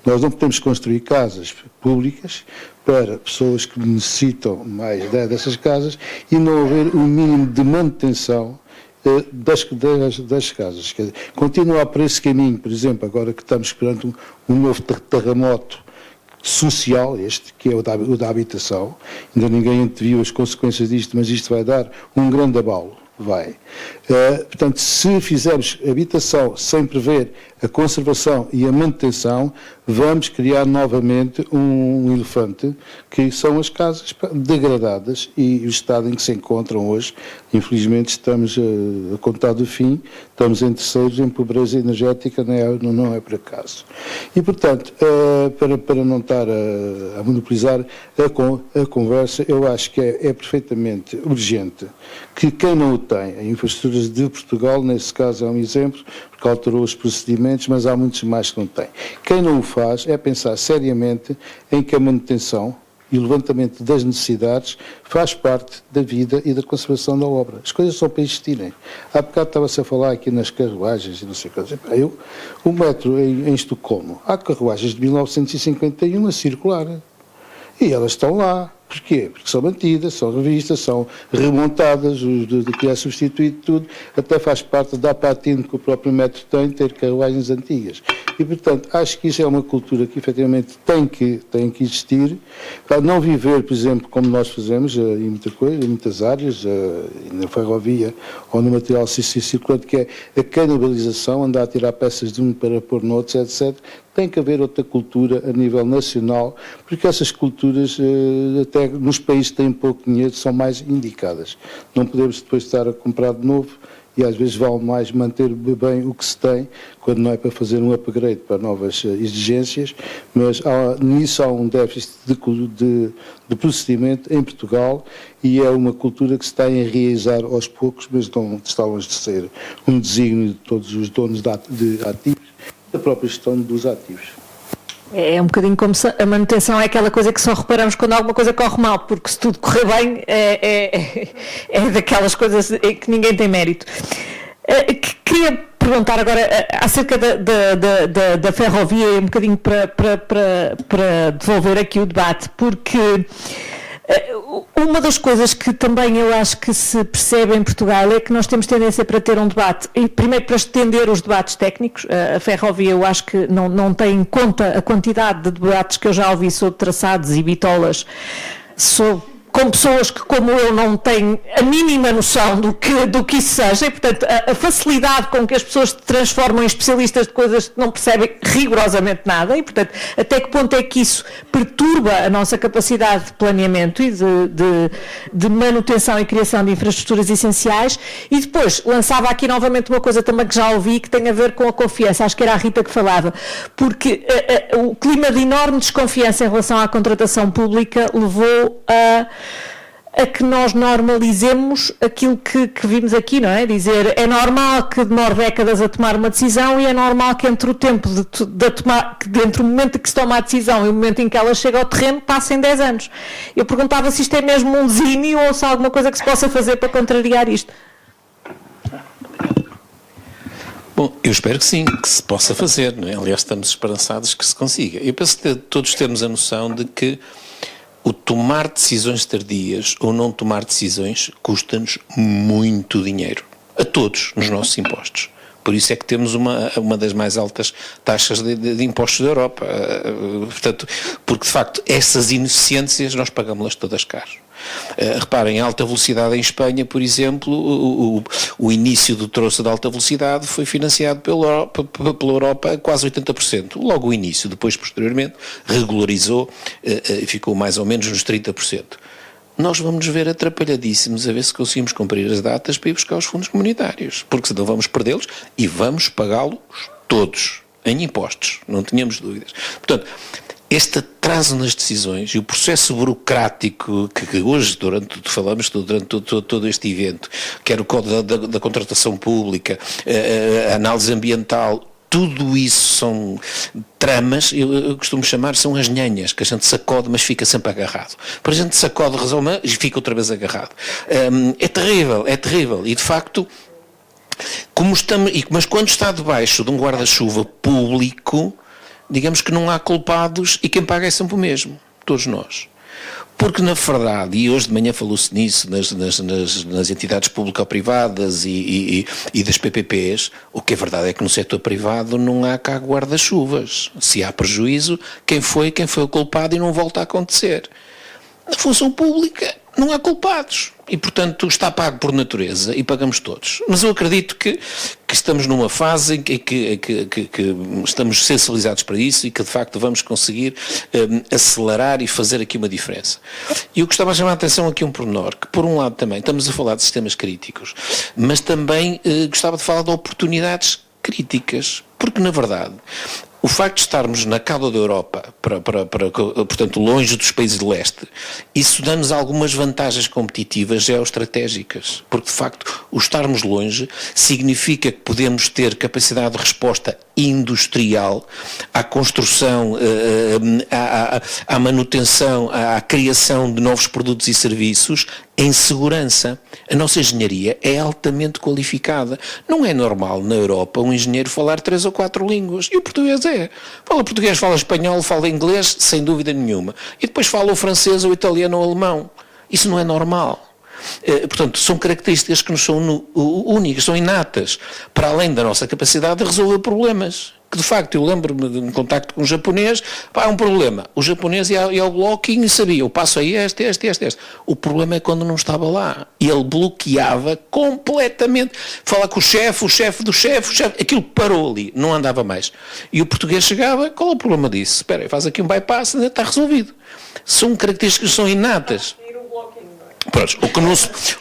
Nós não podemos construir casas públicas para pessoas que necessitam mais dessas casas e não haver um mínimo de manutenção das casas. Quer dizer, continuar por esse caminho, por exemplo, agora que estamos perante um novo terremoto social, este que é o da habitação, ainda ninguém anteviu as consequências disto, mas isto vai dar um grande abalo. Vai. Portanto, se fizermos habitação sem prever a conservação e a manutenção, vamos criar novamente um elefante, que são as casas degradadas e o estado em que se encontram hoje. Infelizmente, estamos a contar do fim, estamos em terceiros em pobreza energética, não é por acaso. E, portanto, para não estar a monopolizar a conversa, eu acho que é perfeitamente urgente que quem não o tem, a infraestruturas de Portugal, nesse caso é um exemplo, porque alterou os procedimentos, mas há muitos mais que não têm. Quem não o faz é pensar seriamente em que a manutenção e o levantamento das necessidades faz parte da vida e da conservação da obra. As coisas são para existirem. Há bocado estava-se a falar aqui nas carruagens e não sei o que. O metro em Estocolmo, há carruagens de 1951 a circular. E elas estão lá. Porquê? Porque são mantidas, são revistas, são remontadas, de que é substituído tudo, até faz parte da patina que o próprio metro tem, ter carruagens antigas. E, portanto, acho que isso é uma cultura que, efetivamente, tem que existir, para não viver, por exemplo, como nós fazemos em muita coisa, em muitas áreas, na ferrovia ou no material circulante, que é a canibalização, andar a tirar peças de um para pôr noutros, etc. Tem que haver outra cultura a nível nacional, porque essas culturas, até nos países que têm pouco dinheiro, são mais indicadas. Não podemos depois estar a comprar de novo e às vezes vale mais manter bem o que se tem, quando não é para fazer um upgrade para novas exigências, mas nisso há um déficit de procedimento em Portugal e é uma cultura que se está a enraizar aos poucos, mas não está longe de ser um desígnio de todos os donos de ativos, da própria gestão dos ativos. É um bocadinho como se a manutenção é aquela coisa que só reparamos quando alguma coisa corre mal, porque se tudo correr bem é daquelas coisas que ninguém tem mérito. Queria perguntar agora acerca da ferrovia, um bocadinho para devolver aqui o debate, porque uma das coisas que também eu acho que se percebe em Portugal é que nós temos tendência para ter um debate, e primeiro para estender os debates técnicos. A ferrovia eu acho que não tem em conta a quantidade de debates que eu já ouvi sobre traçados e bitolas, com pessoas que, como eu, não têm a mínima noção do que isso seja, e, portanto, a facilidade com que as pessoas se transformam em especialistas de coisas que não percebem rigorosamente nada, e, portanto, até que ponto é que isso perturba a nossa capacidade de planeamento e de manutenção e criação de infraestruturas essenciais. E depois, lançava aqui novamente uma coisa também que já ouvi, que tem a ver com a confiança, acho que era a Rita que falava, porque o clima de enorme desconfiança em relação à contratação pública levou a que nós normalizemos aquilo que vimos aqui, não é? Dizer, é normal que demore décadas a tomar uma decisão e é normal que entre o tempo entre o momento em que se toma a decisão e o momento em que ela chega ao terreno passem 10 anos. Eu perguntava se isto é mesmo um desígnio ou se há alguma coisa que se possa fazer para contrariar isto. Bom, eu espero que sim, que se possa fazer, não é? Aliás, estamos esperançados que se consiga. Eu penso que todos temos a noção de que o tomar decisões tardias ou não tomar decisões custa-nos muito dinheiro. A todos, nos nossos impostos. Por isso é que temos uma das mais altas taxas de impostos da Europa. Portanto, porque, de facto, essas ineficiências nós pagamos-las todas caras. Reparem, a alta velocidade em Espanha, por exemplo, o início do troço de alta velocidade foi financiado pela Europa a quase 80%. Logo o início, depois, posteriormente, regularizou e ficou mais ou menos nos 30%. Nós vamos ver atrapalhadíssimos a ver se conseguimos cumprir as datas para ir buscar os fundos comunitários, porque senão vamos perdê-los e vamos pagá-los todos, em impostos, não tenhamos dúvidas. Portanto, este atraso nas decisões e o processo burocrático que hoje, falamos durante todo este evento, quer o Código da Contratação Pública, a análise ambiental, tudo isso são tramas, eu costumo chamar, são as nhanhas, que a gente sacode, mas fica sempre agarrado. Para a gente sacode, resolve e fica outra vez agarrado. É terrível. E, de facto, mas quando está debaixo de um guarda-chuva público, digamos que não há culpados e quem paga é sempre o mesmo, todos nós. Porque, na verdade, e hoje de manhã falou-se nisso nas entidades público-privadas e das PPPs, o que é verdade é que no setor privado não há cá guarda-chuvas. Se há prejuízo, quem foi o culpado e não volta a acontecer. Na função pública não há culpados e, portanto, está pago por natureza e pagamos todos. Mas eu acredito que estamos numa fase em que estamos sensibilizados para isso e que, de facto, vamos conseguir acelerar e fazer aqui uma diferença. E eu gostava de chamar a atenção aqui um pormenor, que, por um lado, também estamos a falar de sistemas críticos, mas também gostava de falar de oportunidades críticas, porque, na verdade, o facto de estarmos na cauda da Europa, portanto, longe dos países de leste, isso dá-nos algumas vantagens competitivas geoestratégicas, porque, de facto, o estarmos longe significa que podemos ter capacidade de resposta industrial, à construção, à manutenção, à criação de novos produtos e serviços em segurança. A nossa engenharia é altamente qualificada. Não é normal na Europa um engenheiro falar 3 ou 4 línguas. E o português é. Fala português, fala espanhol, fala inglês, sem dúvida nenhuma. E depois fala o francês, o italiano ou o alemão. Isso não é normal. Portanto, são características que nos são únicas, são inatas, para além da nossa capacidade de resolver problemas. Que, de facto, eu lembro-me de um contacto com um japonês, há um problema. O japonês ia ao blocking e sabia, o passo aí este. O problema é quando não estava lá. E ele bloqueava completamente. Fala com o chefe do chefe, aquilo parou ali, não andava mais. E o português chegava, qual é o problema disso? Espera aí, faz aqui um bypass, ainda está resolvido. São características que são inatas. Pronto,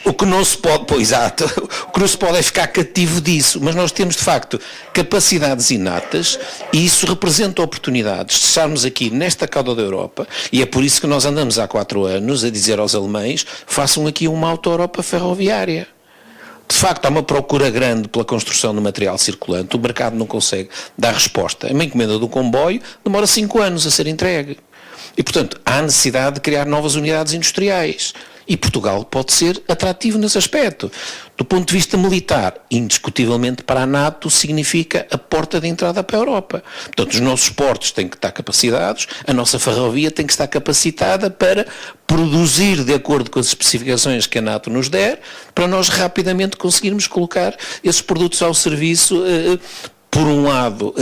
o que não se pode, pois, exato, o que não se pode é ficar cativo disso, mas nós temos de facto capacidades inatas e isso representa oportunidades de estarmos aqui nesta cauda da Europa, e é por isso que nós andamos há 4 anos a dizer aos alemães, façam aqui uma auto-Europa ferroviária. De facto, há uma procura grande pela construção de material circulante, o mercado não consegue dar resposta. Uma encomenda do comboio demora 5 anos a ser entregue. E, portanto, há necessidade de criar novas unidades industriais. E Portugal pode ser atrativo nesse aspecto. Do ponto de vista militar, indiscutivelmente para a NATO significa a porta de entrada para a Europa. Portanto, os nossos portos têm que estar capacitados, a nossa ferrovia tem que estar capacitada para produzir de acordo com as especificações que a NATO nos der, para nós rapidamente conseguirmos colocar esses produtos ao serviço, por um lado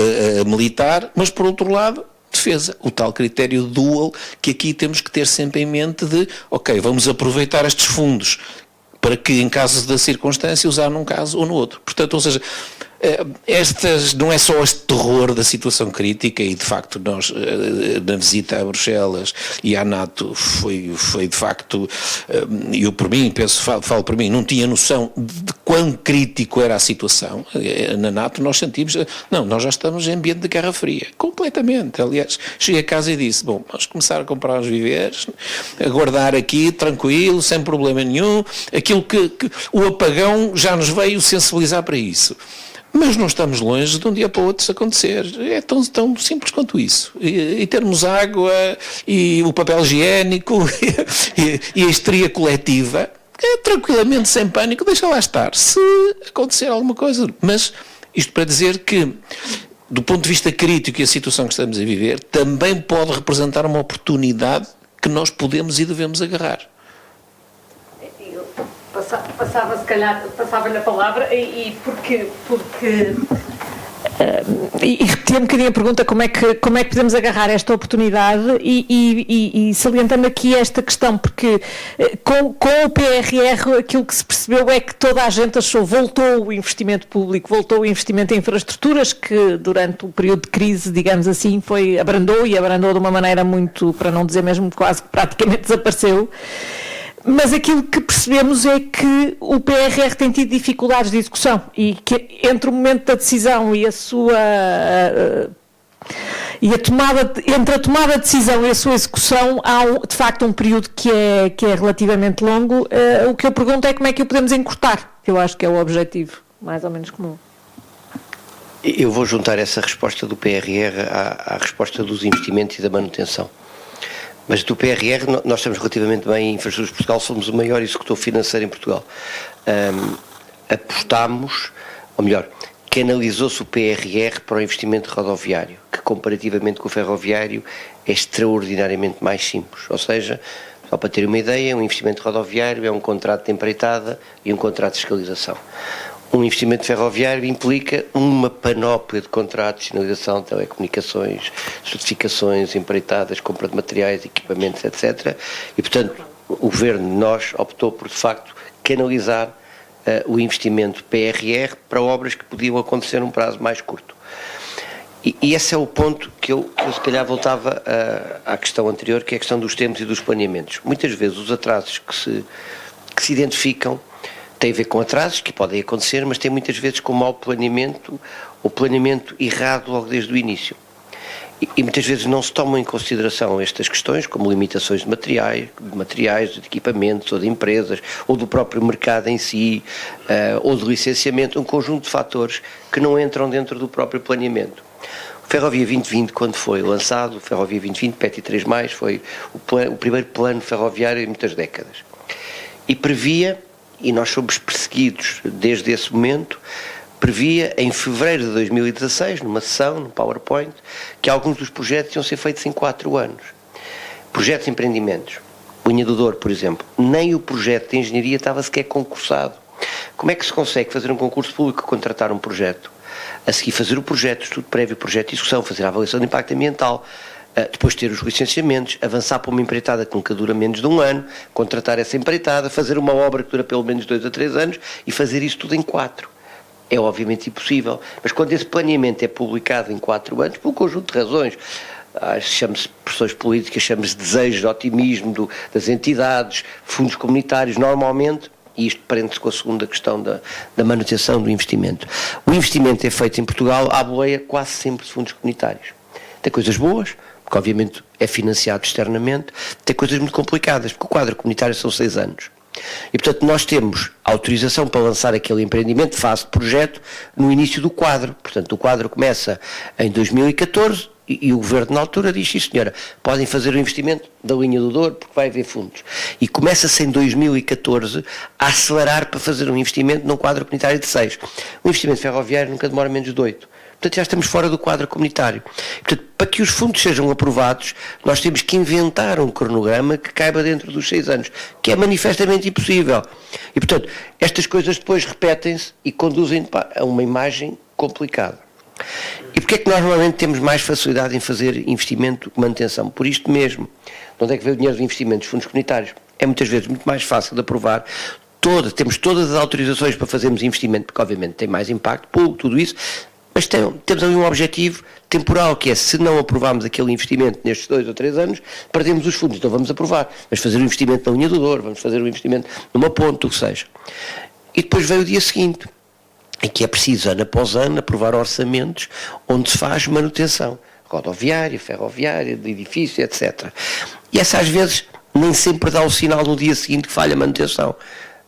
militar, mas por outro lado defesa, o tal critério dual que aqui temos que ter sempre em mente de, ok, vamos aproveitar estes fundos para que em caso da circunstância usar num caso ou no outro. Portanto, ou seja, não é só este terror da situação crítica e de facto nós na visita a Bruxelas e à NATO foi de facto, eu por mim, falo por mim, não tinha noção de quão crítico era a situação. Na NATO nós sentimos, nós já estamos em ambiente de Guerra Fria, completamente. Aliás, cheguei a casa e disse, bom, vamos começar a comprar os viveres, aguardar aqui, tranquilo, sem problema nenhum, aquilo que o apagão já nos veio sensibilizar para isso. Mas não estamos longe de um dia para o outro isso acontecer. É tão simples quanto isso. E termos água, e o papel higiênico, e a histeria coletiva, tranquilamente, sem pânico, deixa lá estar. Se acontecer alguma coisa. Mas isto para dizer que, do ponto de vista crítico e a situação que estamos a viver, também pode representar uma oportunidade que nós podemos e devemos agarrar. Passava-lhe a palavra e repetia um bocadinho a pergunta como é que podemos agarrar esta oportunidade e salientando aqui esta questão, porque com o PRR aquilo que se percebeu é que toda a gente achou, voltou o investimento público, voltou o investimento em infraestruturas que durante o período de crise, digamos assim, abrandou de uma maneira muito, para não dizer mesmo quase que praticamente desapareceu. Mas aquilo que percebemos é que o PRR tem tido dificuldades de execução e que entre o momento da decisão e entre a tomada de decisão e a sua execução há de facto um período que é relativamente longo. O que eu pergunto é como é que o podemos encurtar, que eu acho que é o objetivo mais ou menos comum. Eu vou juntar essa resposta do PRR à resposta dos investimentos e da manutenção. Mas do PRR, nós estamos relativamente bem em Infraestruturas de Portugal, somos o maior executor financeiro em Portugal. Apostámos, ou melhor, canalizou-se o PRR para o investimento rodoviário, que comparativamente com o ferroviário é extraordinariamente mais simples. Ou seja, só para ter uma ideia, um investimento rodoviário é um contrato de empreitada e um contrato de fiscalização. Um investimento ferroviário implica uma panóplia de contratos, sinalização, telecomunicações, certificações, empreitadas, compra de materiais, equipamentos, etc. E, portanto, o Governo, nós, optou por, de facto, canalizar o investimento PRR para obras que podiam acontecer num prazo mais curto. E esse é o ponto que eu se calhar voltava à questão anterior, que é a questão dos tempos e dos planeamentos. Muitas vezes os atrasos que se identificam tem a ver com atrasos que podem acontecer, mas tem muitas vezes com mau planeamento ou planeamento errado logo desde o início. E muitas vezes não se tomam em consideração estas questões, como limitações de materiais, de equipamentos, ou de empresas, ou do próprio mercado em si, ou de licenciamento, um conjunto de fatores que não entram dentro do próprio planeamento. O Ferrovia 2020, quando foi lançado, o Ferrovia 2020, PETI 3+, foi o primeiro plano ferroviário em muitas décadas. E previa, e nós fomos perseguidos desde esse momento, previa em fevereiro de 2016, numa sessão, no PowerPoint, que alguns dos projetos iam ser feitos em 4 anos. Projetos de empreendimentos. Linha do Douro, por exemplo. Nem o projeto de engenharia estava sequer concursado. Como é que se consegue fazer um concurso público, contratar um projeto? A seguir fazer o projeto, estudo prévio, projeto de execução, fazer a avaliação de impacto ambiental, depois ter os licenciamentos, avançar para uma empreitada que nunca dura menos de 1 ano, contratar essa empreitada, fazer uma obra que dura pelo menos 2 a 3 anos e fazer isso tudo em 4. É obviamente impossível, mas quando esse planeamento é publicado em 4 anos, por um conjunto de razões, chame-se pressões políticas, chame-se desejos de otimismo das entidades, fundos comunitários, normalmente, e isto prende-se com a segunda questão da manutenção do investimento. O investimento é feito em Portugal à boleia quase sempre de fundos comunitários. Tem coisas boas, porque obviamente é financiado externamente, tem coisas muito complicadas, porque o quadro comunitário são 6 anos. E, portanto, nós temos autorização para lançar aquele empreendimento, fase de projeto, no início do quadro. Portanto, o quadro começa em 2014 e o Governo, na altura, diz, sim, senhora, podem fazer o investimento da linha do Douro porque vai haver fundos. E começa-se em 2014 a acelerar para fazer um investimento num quadro comunitário de 6. O investimento ferroviário nunca demora menos de 8. Portanto, já estamos fora do quadro comunitário. Portanto, para que os fundos sejam aprovados, nós temos que inventar um cronograma que caiba dentro dos 6 anos, que é manifestamente impossível. E, portanto, estas coisas depois repetem-se e conduzem a uma imagem complicada. E porquê é que nós normalmente temos mais facilidade em fazer investimento que manutenção? Por isto mesmo. De onde é que vem o dinheiro de investimento dos fundos comunitários? É muitas vezes muito mais fácil de aprovar. Temos todas as autorizações para fazermos investimento, porque obviamente tem mais impacto público, tudo isso, mas temos ali um objetivo temporal, que é, se não aprovarmos aquele investimento nestes 2 ou 3 anos, perdemos os fundos, então vamos aprovar. Vamos fazer um investimento na linha do Douro, vamos fazer um investimento numa ponte, o que seja. E depois veio o dia seguinte, em que é preciso, ano após ano, aprovar orçamentos onde se faz manutenção rodoviária, ferroviária, de edifício, etc. E essa, às vezes, nem sempre dá o sinal no dia seguinte que falha a manutenção.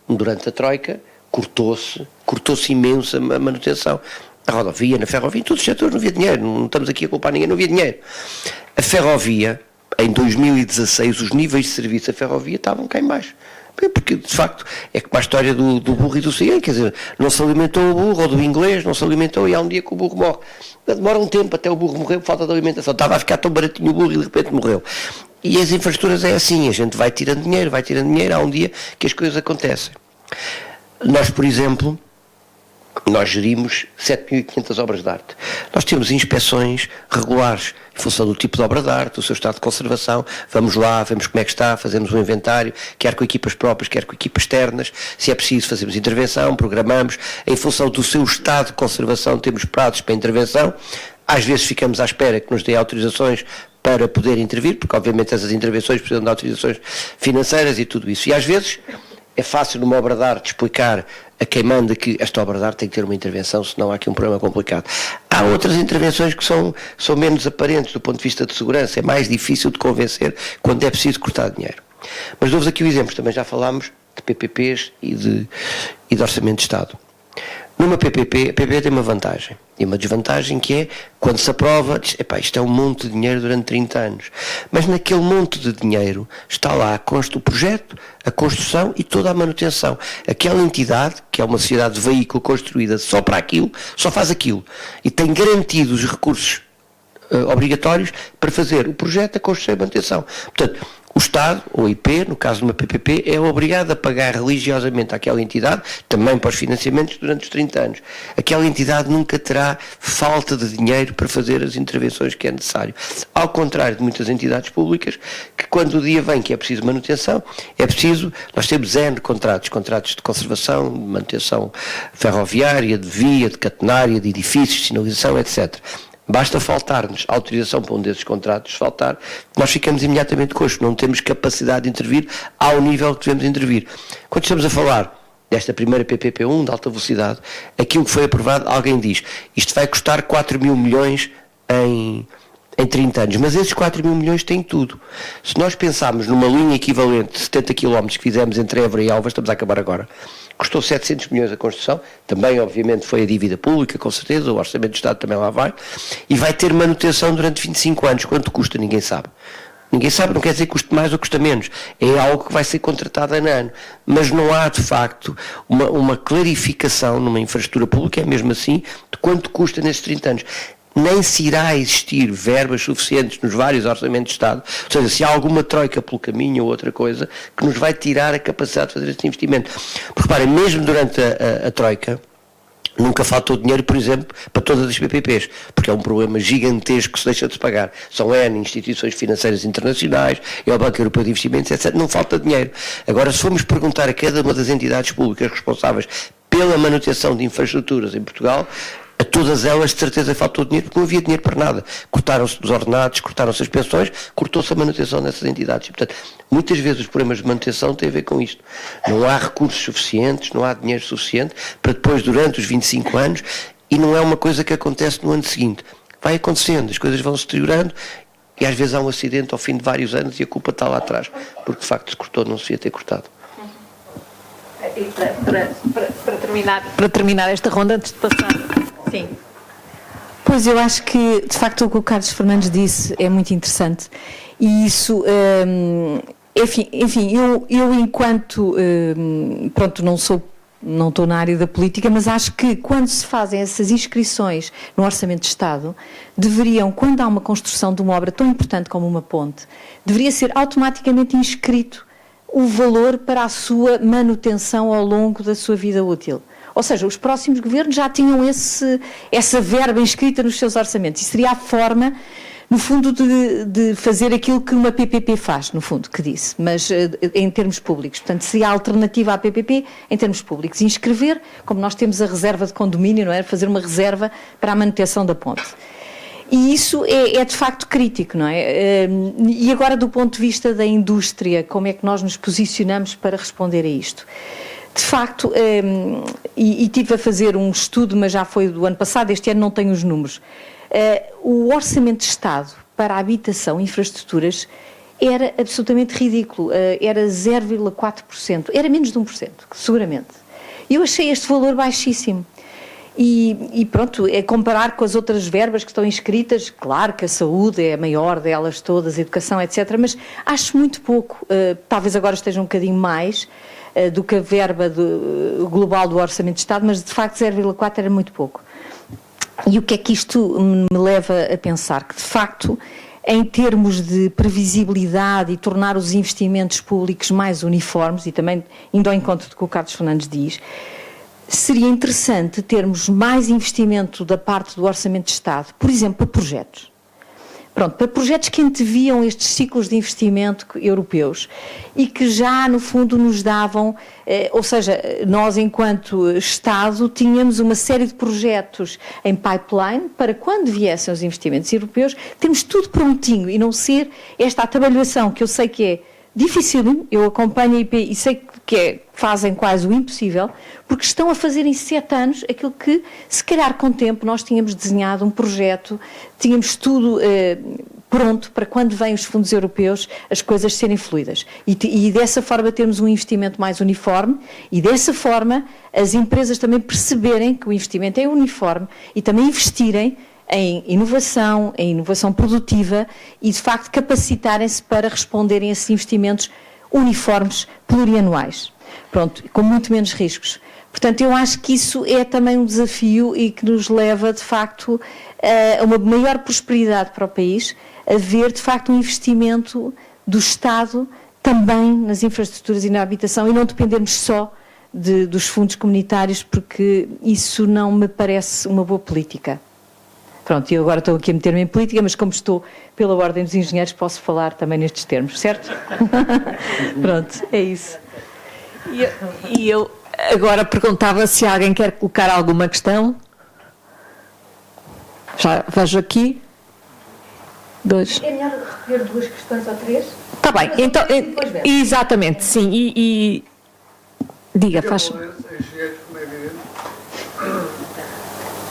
Durante a Troika, cortou-se imenso a manutenção. Na rodovia, na ferrovia, em todos os setores não havia dinheiro, não estamos aqui a culpar ninguém, não havia dinheiro. A ferrovia, em 2016, os níveis de serviço da ferrovia estavam cá em baixo. Porque, de facto, é como a história do burro e do cigano, quer dizer, não se alimentou o burro, ou do inglês, não se alimentou, e há um dia que o burro morre. Demora um tempo até o burro morrer por falta de alimentação. Estava a ficar tão baratinho o burro e de repente morreu. E as infraestruturas é assim, a gente vai tirando dinheiro, há um dia que as coisas acontecem. Nós, por exemplo, nós gerimos 7.500 obras de arte. Nós temos inspeções regulares, em função do tipo de obra de arte, do seu estado de conservação. Vamos lá, vemos como é que está, fazemos um inventário, quer com equipas próprias, quer com equipas externas. Se é preciso, fazemos intervenção, programamos. Em função do seu estado de conservação, temos prazos para intervenção. Às vezes ficamos à espera que nos dê autorizações para poder intervir, porque obviamente essas intervenções precisam de autorizações financeiras e tudo isso. E às vezes é fácil numa obra de arte explicar a quem manda que esta obra de arte tem que ter uma intervenção, senão há aqui um problema complicado. Há outras intervenções que são menos aparentes do ponto de vista de segurança, é mais difícil de convencer quando é preciso cortar dinheiro. Mas dou-vos aqui o exemplo, também já falámos de PPPs e de Orçamento de Estado. Numa PPP, a PPP tem uma vantagem e uma desvantagem, que é, quando se aprova, diz, epá, isto é um monte de dinheiro durante 30 anos. Mas naquele monte de dinheiro está lá, consta o projeto, a construção e toda a manutenção. Aquela entidade, que é uma sociedade de veículo construída só para aquilo, só faz aquilo. E tem garantido os recursos obrigatórios para fazer o projeto, a construção e a manutenção. Portanto, o Estado, ou IP, no caso de uma PPP, é obrigado a pagar religiosamente àquela entidade, também para os financiamentos, durante os 30 anos. Aquela entidade nunca terá falta de dinheiro para fazer as intervenções que é necessário. Ao contrário de muitas entidades públicas, que quando o dia vem que é preciso manutenção, nós temos N contratos de conservação, de manutenção ferroviária, de via, de catenária, de edifícios, de sinalização, etc. Basta faltar-nos a autorização para um desses contratos faltar, nós ficamos imediatamente coxos, não temos capacidade de intervir ao nível que devemos intervir. Quando estamos a falar desta primeira PPP1 de alta velocidade, aquilo que foi aprovado, alguém diz, isto vai custar 4 mil milhões em 30 anos, mas esses 4 mil milhões têm tudo. Se nós pensarmos numa linha equivalente de 70 km que fizemos entre Évora e Alvas, estamos a acabar agora, custou 700 milhões a construção, também obviamente foi a dívida pública, com certeza, o Orçamento do Estado também lá vai, e vai ter manutenção durante 25 anos. Quanto custa? Ninguém sabe. Ninguém sabe, não quer dizer que custe mais ou custa menos. É algo que vai ser contratado ano a ano. Mas não há, de facto, uma clarificação numa infraestrutura pública, é mesmo assim, de quanto custa nesses 30 anos. Nem se irá existir verbas suficientes nos vários orçamentos de Estado, ou seja, se há alguma troika pelo caminho ou outra coisa, que nos vai tirar a capacidade de fazer este investimento. Porque, reparem, mesmo durante a troika, nunca faltou dinheiro, por exemplo, para todas as PPPs, porque é um problema gigantesco que se deixa de se pagar. São N instituições financeiras internacionais, é o Banco Europeu de Investimentos, etc. Não falta dinheiro. Agora, se formos perguntar a cada uma das entidades públicas responsáveis pela manutenção de infraestruturas em Portugal, a todas elas, de certeza, faltou dinheiro, porque não havia dinheiro para nada. Cortaram-se os ordenados, cortaram-se as pensões, cortou-se a manutenção dessas entidades. E, portanto, muitas vezes os problemas de manutenção têm a ver com isto. Não há recursos suficientes, não há dinheiro suficiente para depois, durante os 25 anos, e não é uma coisa que acontece no ano seguinte. Vai acontecendo, as coisas vão se deteriorando e às vezes há um acidente ao fim de vários anos e a culpa está lá atrás, porque de facto se cortou, não se devia ter cortado. E para terminar esta ronda, antes de passar... Sim. Pois, eu acho que, de facto, o que o Carlos Fernandes disse é muito interessante. E isso, enfim, eu enquanto, pronto, não estou na área da política, mas acho que quando se fazem essas inscrições no Orçamento de Estado, deveriam, quando há uma construção de uma obra tão importante como uma ponte, deveria ser automaticamente inscrito o valor para a sua manutenção ao longo da sua vida útil. Ou seja, os próximos governos já tinham essa verba inscrita nos seus orçamentos. E seria a forma, no fundo, de fazer aquilo que uma PPP faz, no fundo, que disse, mas em termos públicos. Portanto, seria a alternativa à PPP em termos públicos. Inscrever, como nós temos a reserva de condomínio, não é? Fazer uma reserva para a manutenção da ponte. E isso é de facto crítico, não é? E agora, do ponto de vista da indústria, como é que nós nos posicionamos para responder a isto? De facto, e tive a fazer um estudo, mas já foi do ano passado, este ano não tenho os números. O orçamento de Estado para a habitação e infraestruturas era absolutamente ridículo, era 0,4%, era menos de 1%, seguramente. E eu achei este valor baixíssimo. E pronto, é comparar com as outras verbas que estão inscritas, claro que a saúde é a maior delas todas, a educação, etc., mas acho muito pouco, talvez agora esteja um bocadinho mais, do que a verba global do Orçamento de Estado, mas de facto 0,4 era muito pouco. E o que é que isto me leva a pensar? Que de facto, em termos de previsibilidade e tornar os investimentos públicos mais uniformes, e também indo ao encontro do que o Carlos Fernandes diz, seria interessante termos mais investimento da parte do Orçamento de Estado, por exemplo, para projetos. Pronto, para projetos que anteviam estes ciclos de investimento europeus e que já, no fundo, nos davam, ou seja, nós, enquanto Estado, tínhamos uma série de projetos em pipeline para quando viessem os investimentos europeus, temos tudo prontinho e não ser esta atabalhoação, que eu sei que é difícil, eu acompanho a IP e sei que fazem quase o impossível, porque estão a fazer em 7 anos aquilo que, se calhar com o tempo, nós tínhamos desenhado um projeto, tínhamos tudo pronto para quando vêm os fundos europeus as coisas serem fluidas. E dessa forma termos um investimento mais uniforme e dessa forma as empresas também perceberem que o investimento é uniforme e também investirem em inovação produtiva e, de facto, capacitarem-se para responderem a esses investimentos uniformes plurianuais. Pronto, com muito menos riscos. Portanto, eu acho que isso é também um desafio e que nos leva, de facto, a uma maior prosperidade para o país, a ver, de facto, um investimento do Estado também nas infraestruturas e na habitação e não dependermos só dos fundos comunitários, porque isso não me parece uma boa política. Pronto, eu agora estou aqui a meter-me em política, mas como estou pela Ordem dos Engenheiros, posso falar também nestes termos, certo? Pronto, é isso. E eu agora perguntava se alguém quer colocar alguma questão. Já vejo aqui. 2. É melhor recolher 2 questões ou 3? Está bem, então, exatamente, sim. E diga, faz.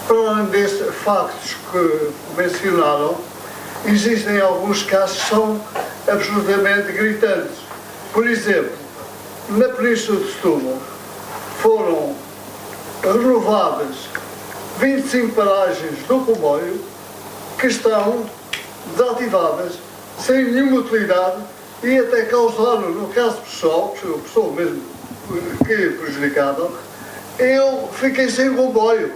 Para além desses factos que mencionaram, existem alguns casos que são absolutamente gritantes. Por exemplo, na Península de Setúbal foram renovadas 25 paragens do comboio que estão desativadas, sem nenhuma utilidade, e até causaram, no caso pessoal, pessoa mesmo que prejudicada, eu fiquei sem comboio.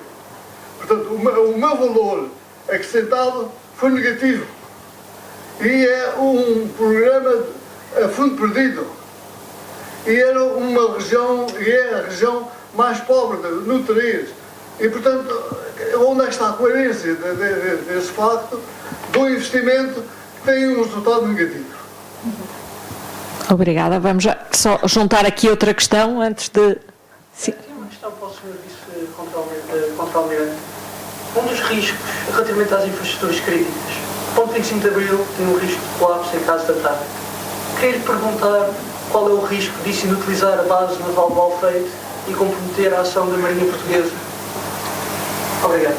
Portanto, o meu valor acrescentado foi negativo. E é um programa a fundo perdido. E era uma região, e é a região mais pobre de nutrias. E, portanto, onde é que está a coerência desse facto do investimento que tem um resultado negativo? Obrigada. Vamos só juntar aqui outra questão antes de... Sim. Uma questão para o Sr. Vice-Control-Almirante. Um dos riscos relativamente às infraestruturas críticas, ponto 25 de Abril tem um risco de colapso em caso de ataque. Queria lhe perguntar qual é o risco disso inutilizar a base naval de Alfeite e comprometer a ação da Marinha Portuguesa. Obrigado.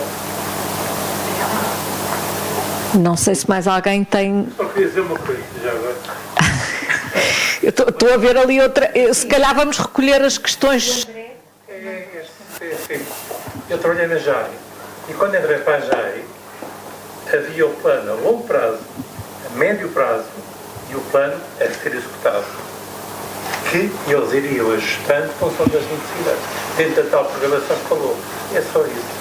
Não sei se mais alguém tem... Só queria dizer uma coisa, já agora. Eu estou a ver ali outra... Se calhar vamos recolher as questões... Sim. Eu trabalhei na JAI e quando entrei para a JAI havia o plano a longo prazo, a médio prazo e o plano a ser executado, que eles iriam ajustando em função das necessidades, dentro da tal programação que falou. É só isso.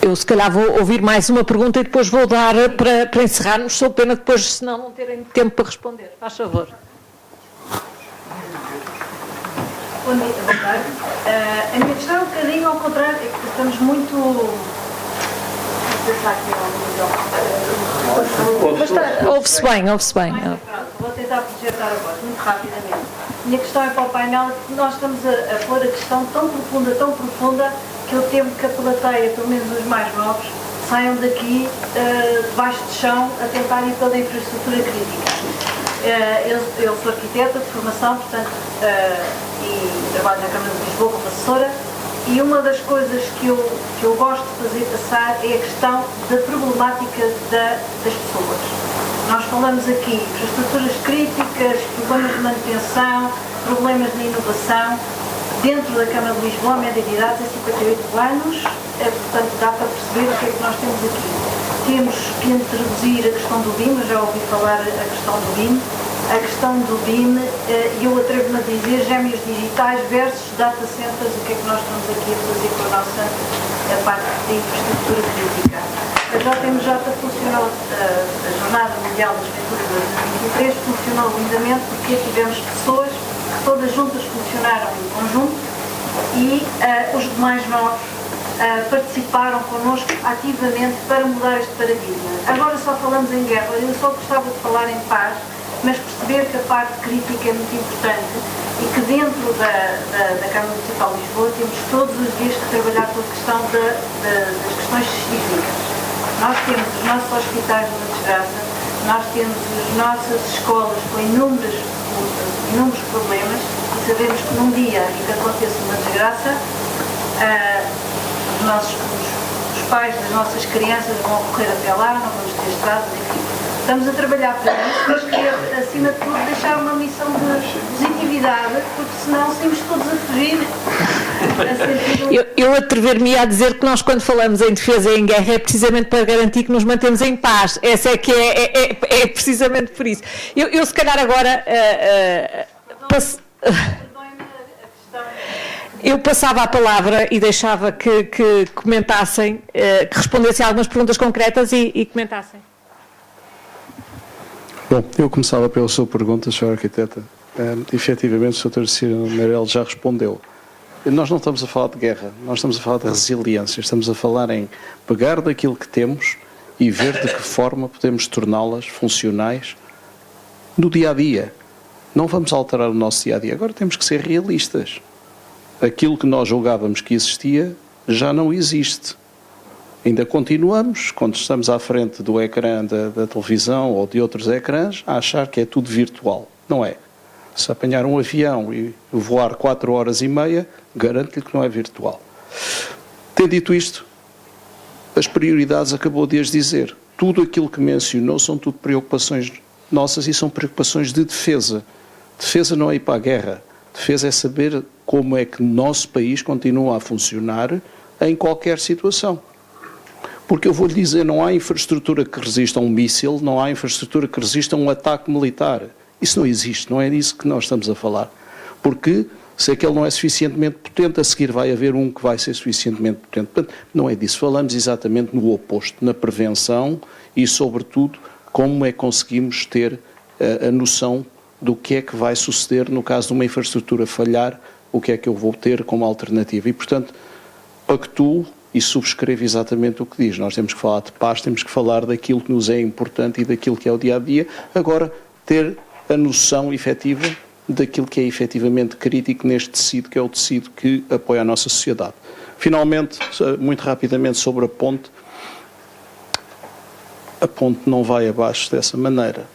Eu se calhar vou ouvir mais uma pergunta e depois vou dar para encerrarmos, sou pena depois, senão não terem tempo para responder. Faz favor. Bom dia, boa tarde. A minha questão é um bocadinho ao contrário, é que estamos muito... Ouve-se bem. Pronto, vou tentar projetar a voz muito rapidamente. A minha questão é para o painel, que nós estamos a pôr a questão tão profunda, que eu temo que a plateia, pelo menos os mais novos, saiam daqui debaixo de chão a tentar ir pela infraestrutura crítica. Eu sou arquiteta de formação, portanto, e trabalho na Câmara de Lisboa como assessora, e uma das coisas que eu gosto de fazer passar é a questão da problemática das pessoas. Nós falamos aqui de infraestruturas críticas, problemas de manutenção, problemas de inovação. Dentro da Câmara de Lisboa, a média de idade é 58 anos, portanto dá para perceber o que é que nós temos aqui. Temos que introduzir a questão do BIM, eu já ouvi falar a questão do BIM. A questão do BIM, eu atrevo-me a dizer, gêmeos digitais versus data centers, o que é que nós estamos aqui a fazer com a nossa parte de infraestrutura crítica. A JMJ funcionou, a Jornada Mundial da Juventude de 2023 funcionou lindamente porque tivemos pessoas que todas juntas funcionaram em conjunto e os demais novos participaram connosco ativamente para mudar este paradigma. Agora só falamos em guerra, eu só gostava de falar em paz, mas perceber que a parte crítica é muito importante e que dentro da Câmara Municipal de Lisboa temos todos os dias que trabalhar com a questão das questões sísmicas. Nós temos os nossos hospitais numa desgraça, nós temos as nossas escolas com inúmeros problemas e sabemos que num dia em que aconteça uma desgraça, os pais das nossas crianças vão correr até lá, não vamos ter estradas, enfim. Estamos a trabalhar para isso, mas queria, acima de tudo, deixar uma missão de positividade, porque senão saímos todos a fugir. Eu atrever-me a dizer que nós, quando falamos em defesa e em guerra, é precisamente para garantir que nos mantemos em paz. Essa é que é precisamente por isso. Eu se calhar agora... Eu passava a palavra e deixava que comentassem, que respondessem a algumas perguntas concretas e comentassem. Bom, eu começava pela sua pergunta, Sr. Arquiteta. Efetivamente, o Sr. Tarcísio Meirelles já respondeu. Nós não estamos a falar de guerra, nós estamos a falar de resiliência, estamos a falar em pegar daquilo que temos e ver de que forma podemos torná-las funcionais no dia-a-dia. Não vamos alterar o nosso dia-a-dia, agora temos que ser realistas. Aquilo que nós julgávamos que existia já não existe. Ainda continuamos, quando estamos à frente do ecrã da televisão ou de outros ecrãs, a achar que é tudo virtual. Não é. Se apanhar um avião e voar 4 horas e meia, garanto-lhe que não é virtual. Tendo dito isto, as prioridades acabou de as dizer. tudo aquilo que mencionou são tudo preocupações nossas e são preocupações de defesa. Defesa não é ir para a guerra. Defesa é saber como é que o nosso país continua a funcionar em qualquer situação. Porque eu vou-lhe dizer, não há infraestrutura que resista a um míssil, não há infraestrutura que resista a um ataque militar. Isso não existe, não é disso que nós estamos a falar. Porque se aquele não é suficientemente potente, a seguir vai haver um que vai ser suficientemente potente. Portanto, não é disso. Falamos exatamente no oposto, na prevenção e, sobretudo, como é que conseguimos ter a noção do que é que vai suceder no caso de uma infraestrutura falhar, o que é que eu vou ter como alternativa. E, portanto, pactuo e subscrevo exatamente o que diz. Nós temos que falar de paz, temos que falar daquilo que nos é importante e daquilo que é o dia-a-dia. Agora, ter a noção efetiva daquilo que é efetivamente crítico neste tecido, que é o tecido que apoia a nossa sociedade. Finalmente, muito rapidamente sobre a ponte não vai abaixo dessa maneira.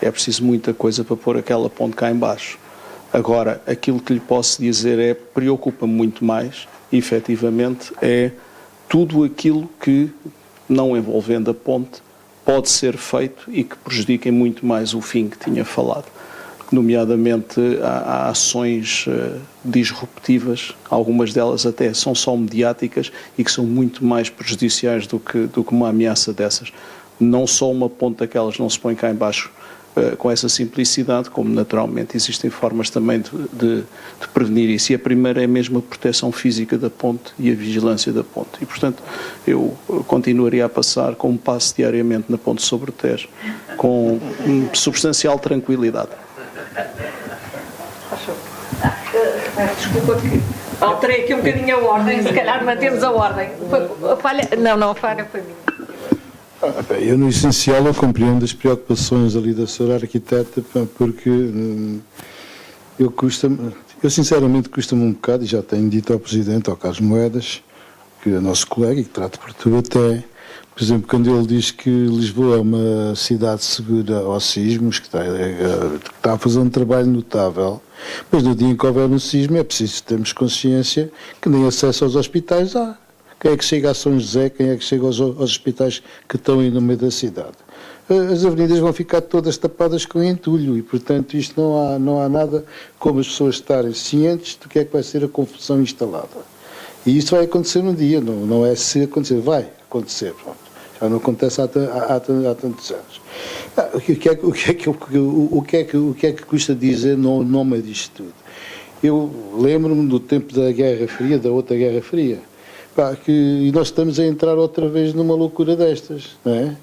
É preciso muita coisa para pôr aquela ponte cá em baixo. Agora, aquilo que lhe posso dizer preocupa-me muito mais, efetivamente, é tudo aquilo que, não envolvendo a ponte, pode ser feito e que prejudiquem muito mais o fim que tinha falado. Nomeadamente, há ações disruptivas, algumas delas até são só mediáticas e que são muito mais prejudiciais do que uma ameaça dessas. Não só uma ponte daquelas não se põe cá em baixo com essa simplicidade, como naturalmente existem formas também de prevenir isso. E a primeira é mesmo a proteção física da ponte e a vigilância da ponte. E, portanto, eu continuaria a passar, como passo diariamente na ponte sobre o Tejo, com substancial tranquilidade. Desculpa que alterei aqui um bocadinho a ordem, se calhar mantemos a ordem. A falha foi minha. Eu, no essencial, eu compreendo as preocupações ali da senhora arquiteta, porque eu sinceramente custa-me um bocado, e já tenho dito ao Presidente, ao Carlos Moedas, que é nosso colega e que trata por tu até, por exemplo, quando ele diz que Lisboa é uma cidade segura aos sismos, que está a fazer um trabalho notável, mas no dia em que houver um sismo é preciso termos consciência que nem acesso aos hospitais há. Quem é que chega a São José, quem é que chega aos hospitais que estão aí no meio da cidade? As avenidas vão ficar todas tapadas com entulho e, portanto, isto não há nada como as pessoas estarem cientes do que é que vai ser a confusão instalada. E isso vai acontecer um dia, não é se acontecer, vai acontecer. Pronto. Já não acontece há tantos anos. O que é que custa dizer no nome disto tudo? Eu lembro-me do tempo da Guerra Fria, da outra Guerra Fria. E nós estamos a entrar outra vez numa loucura destas, não é?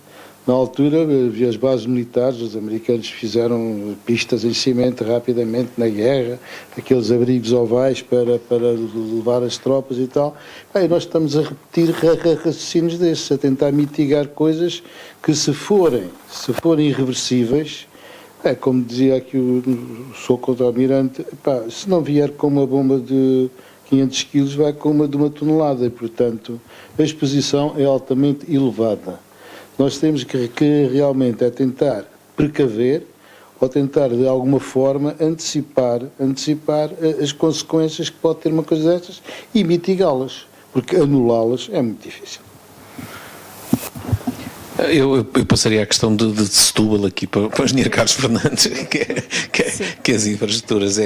Na altura, havia as bases militares, os americanos fizeram pistas em cimento rapidamente na guerra, aqueles abrigos ovais para levar as tropas e tal. E nós estamos a repetir raciocínios desses, a tentar mitigar coisas que, se forem irreversíveis, como dizia aqui o Sr. Contra-Almirante, se não vier com uma bomba de 500 quilos, vai com uma de 1 tonelada e, portanto, a exposição é altamente elevada. Nós temos que realmente tentar precaver ou tentar, de alguma forma, antecipar as consequências que pode ter uma coisa destas e mitigá-las, porque anulá-las é muito difícil. Eu passaria à questão de Setúbal aqui para o engenheiro Carlos Fernandes, que as infraestruturas, a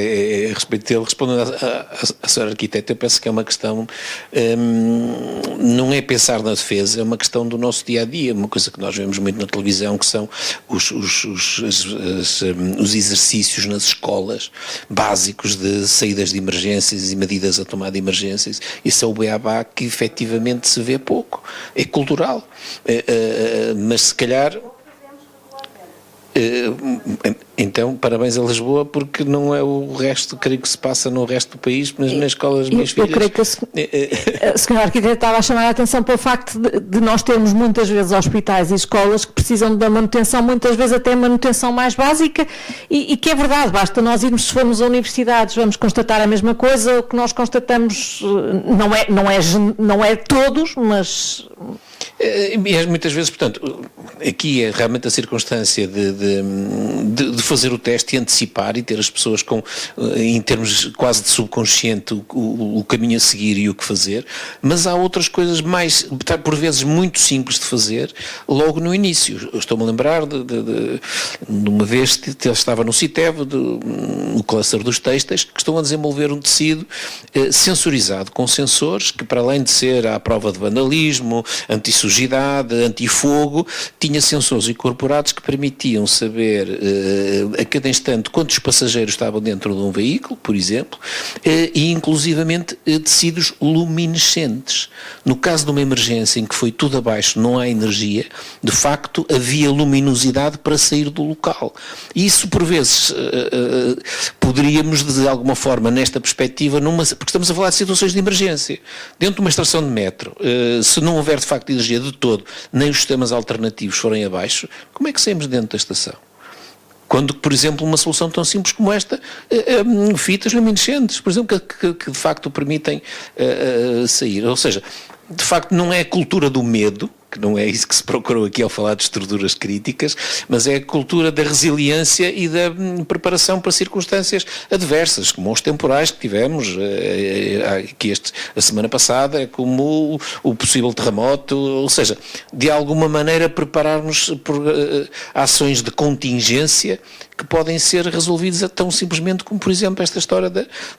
respeito dele, respondendo à senhora arquiteta, eu penso que é uma questão, não é pensar na defesa, é uma questão do nosso dia-a-dia, uma coisa que nós vemos muito na televisão, que são os exercícios nas escolas básicos de saídas de emergências e medidas a tomar de emergências. Isso é o beabá que efetivamente se vê pouco, é cultural. Mas se calhar então parabéns a Lisboa, porque não é o resto, creio que se passa no resto do país, mas nas escolas das minhas filhas. Eu creio que a senhora arquiteta estava a chamar a atenção para o facto de nós termos muitas vezes hospitais e escolas que precisam da manutenção, muitas vezes até manutenção mais básica, e que é verdade, basta nós irmos, se formos a universidades, vamos constatar a mesma coisa. O que nós constatamos não é todos, mas E muitas vezes, portanto, aqui é realmente a circunstância de fazer o teste e antecipar e ter as pessoas com, em termos quase de subconsciente, o caminho a seguir e o que fazer, mas há outras coisas mais, por vezes, muito simples de fazer logo no início. Eu estou-me a lembrar de uma vez que estava no CITEV, no cluster dos têxteis, que estão a desenvolver um tecido sensorizado com sensores que, para além de ser à prova de vandalismo, antissujidade, antifogo, tinha sensores incorporados que permitiam saber a cada instante quantos passageiros estavam dentro de um veículo, por exemplo, e inclusivamente tecidos luminescentes. No caso de uma emergência em que foi tudo abaixo, não há energia, de facto havia luminosidade para sair do local. E isso, por vezes, poderíamos, de alguma forma, nesta perspectiva, porque estamos a falar de situações de emergência. Dentro de uma estação de metro, se não houver de facto energia de todo, nem os sistemas alternativos forem abaixo, como é que saímos dentro da estação? Quando, por exemplo, uma solução tão simples como esta, fitas luminescentes, por exemplo, que de facto permitem sair. Ou seja, de facto não é a cultura do medo, que não é isso que se procurou aqui ao falar de estruturas críticas, mas é a cultura da resiliência e da preparação para circunstâncias adversas, como os temporais que tivemos aqui a semana passada, como o possível terremoto, ou seja, de alguma maneira prepararmos por ações de contingência que podem ser resolvidas tão simplesmente como, por exemplo, esta história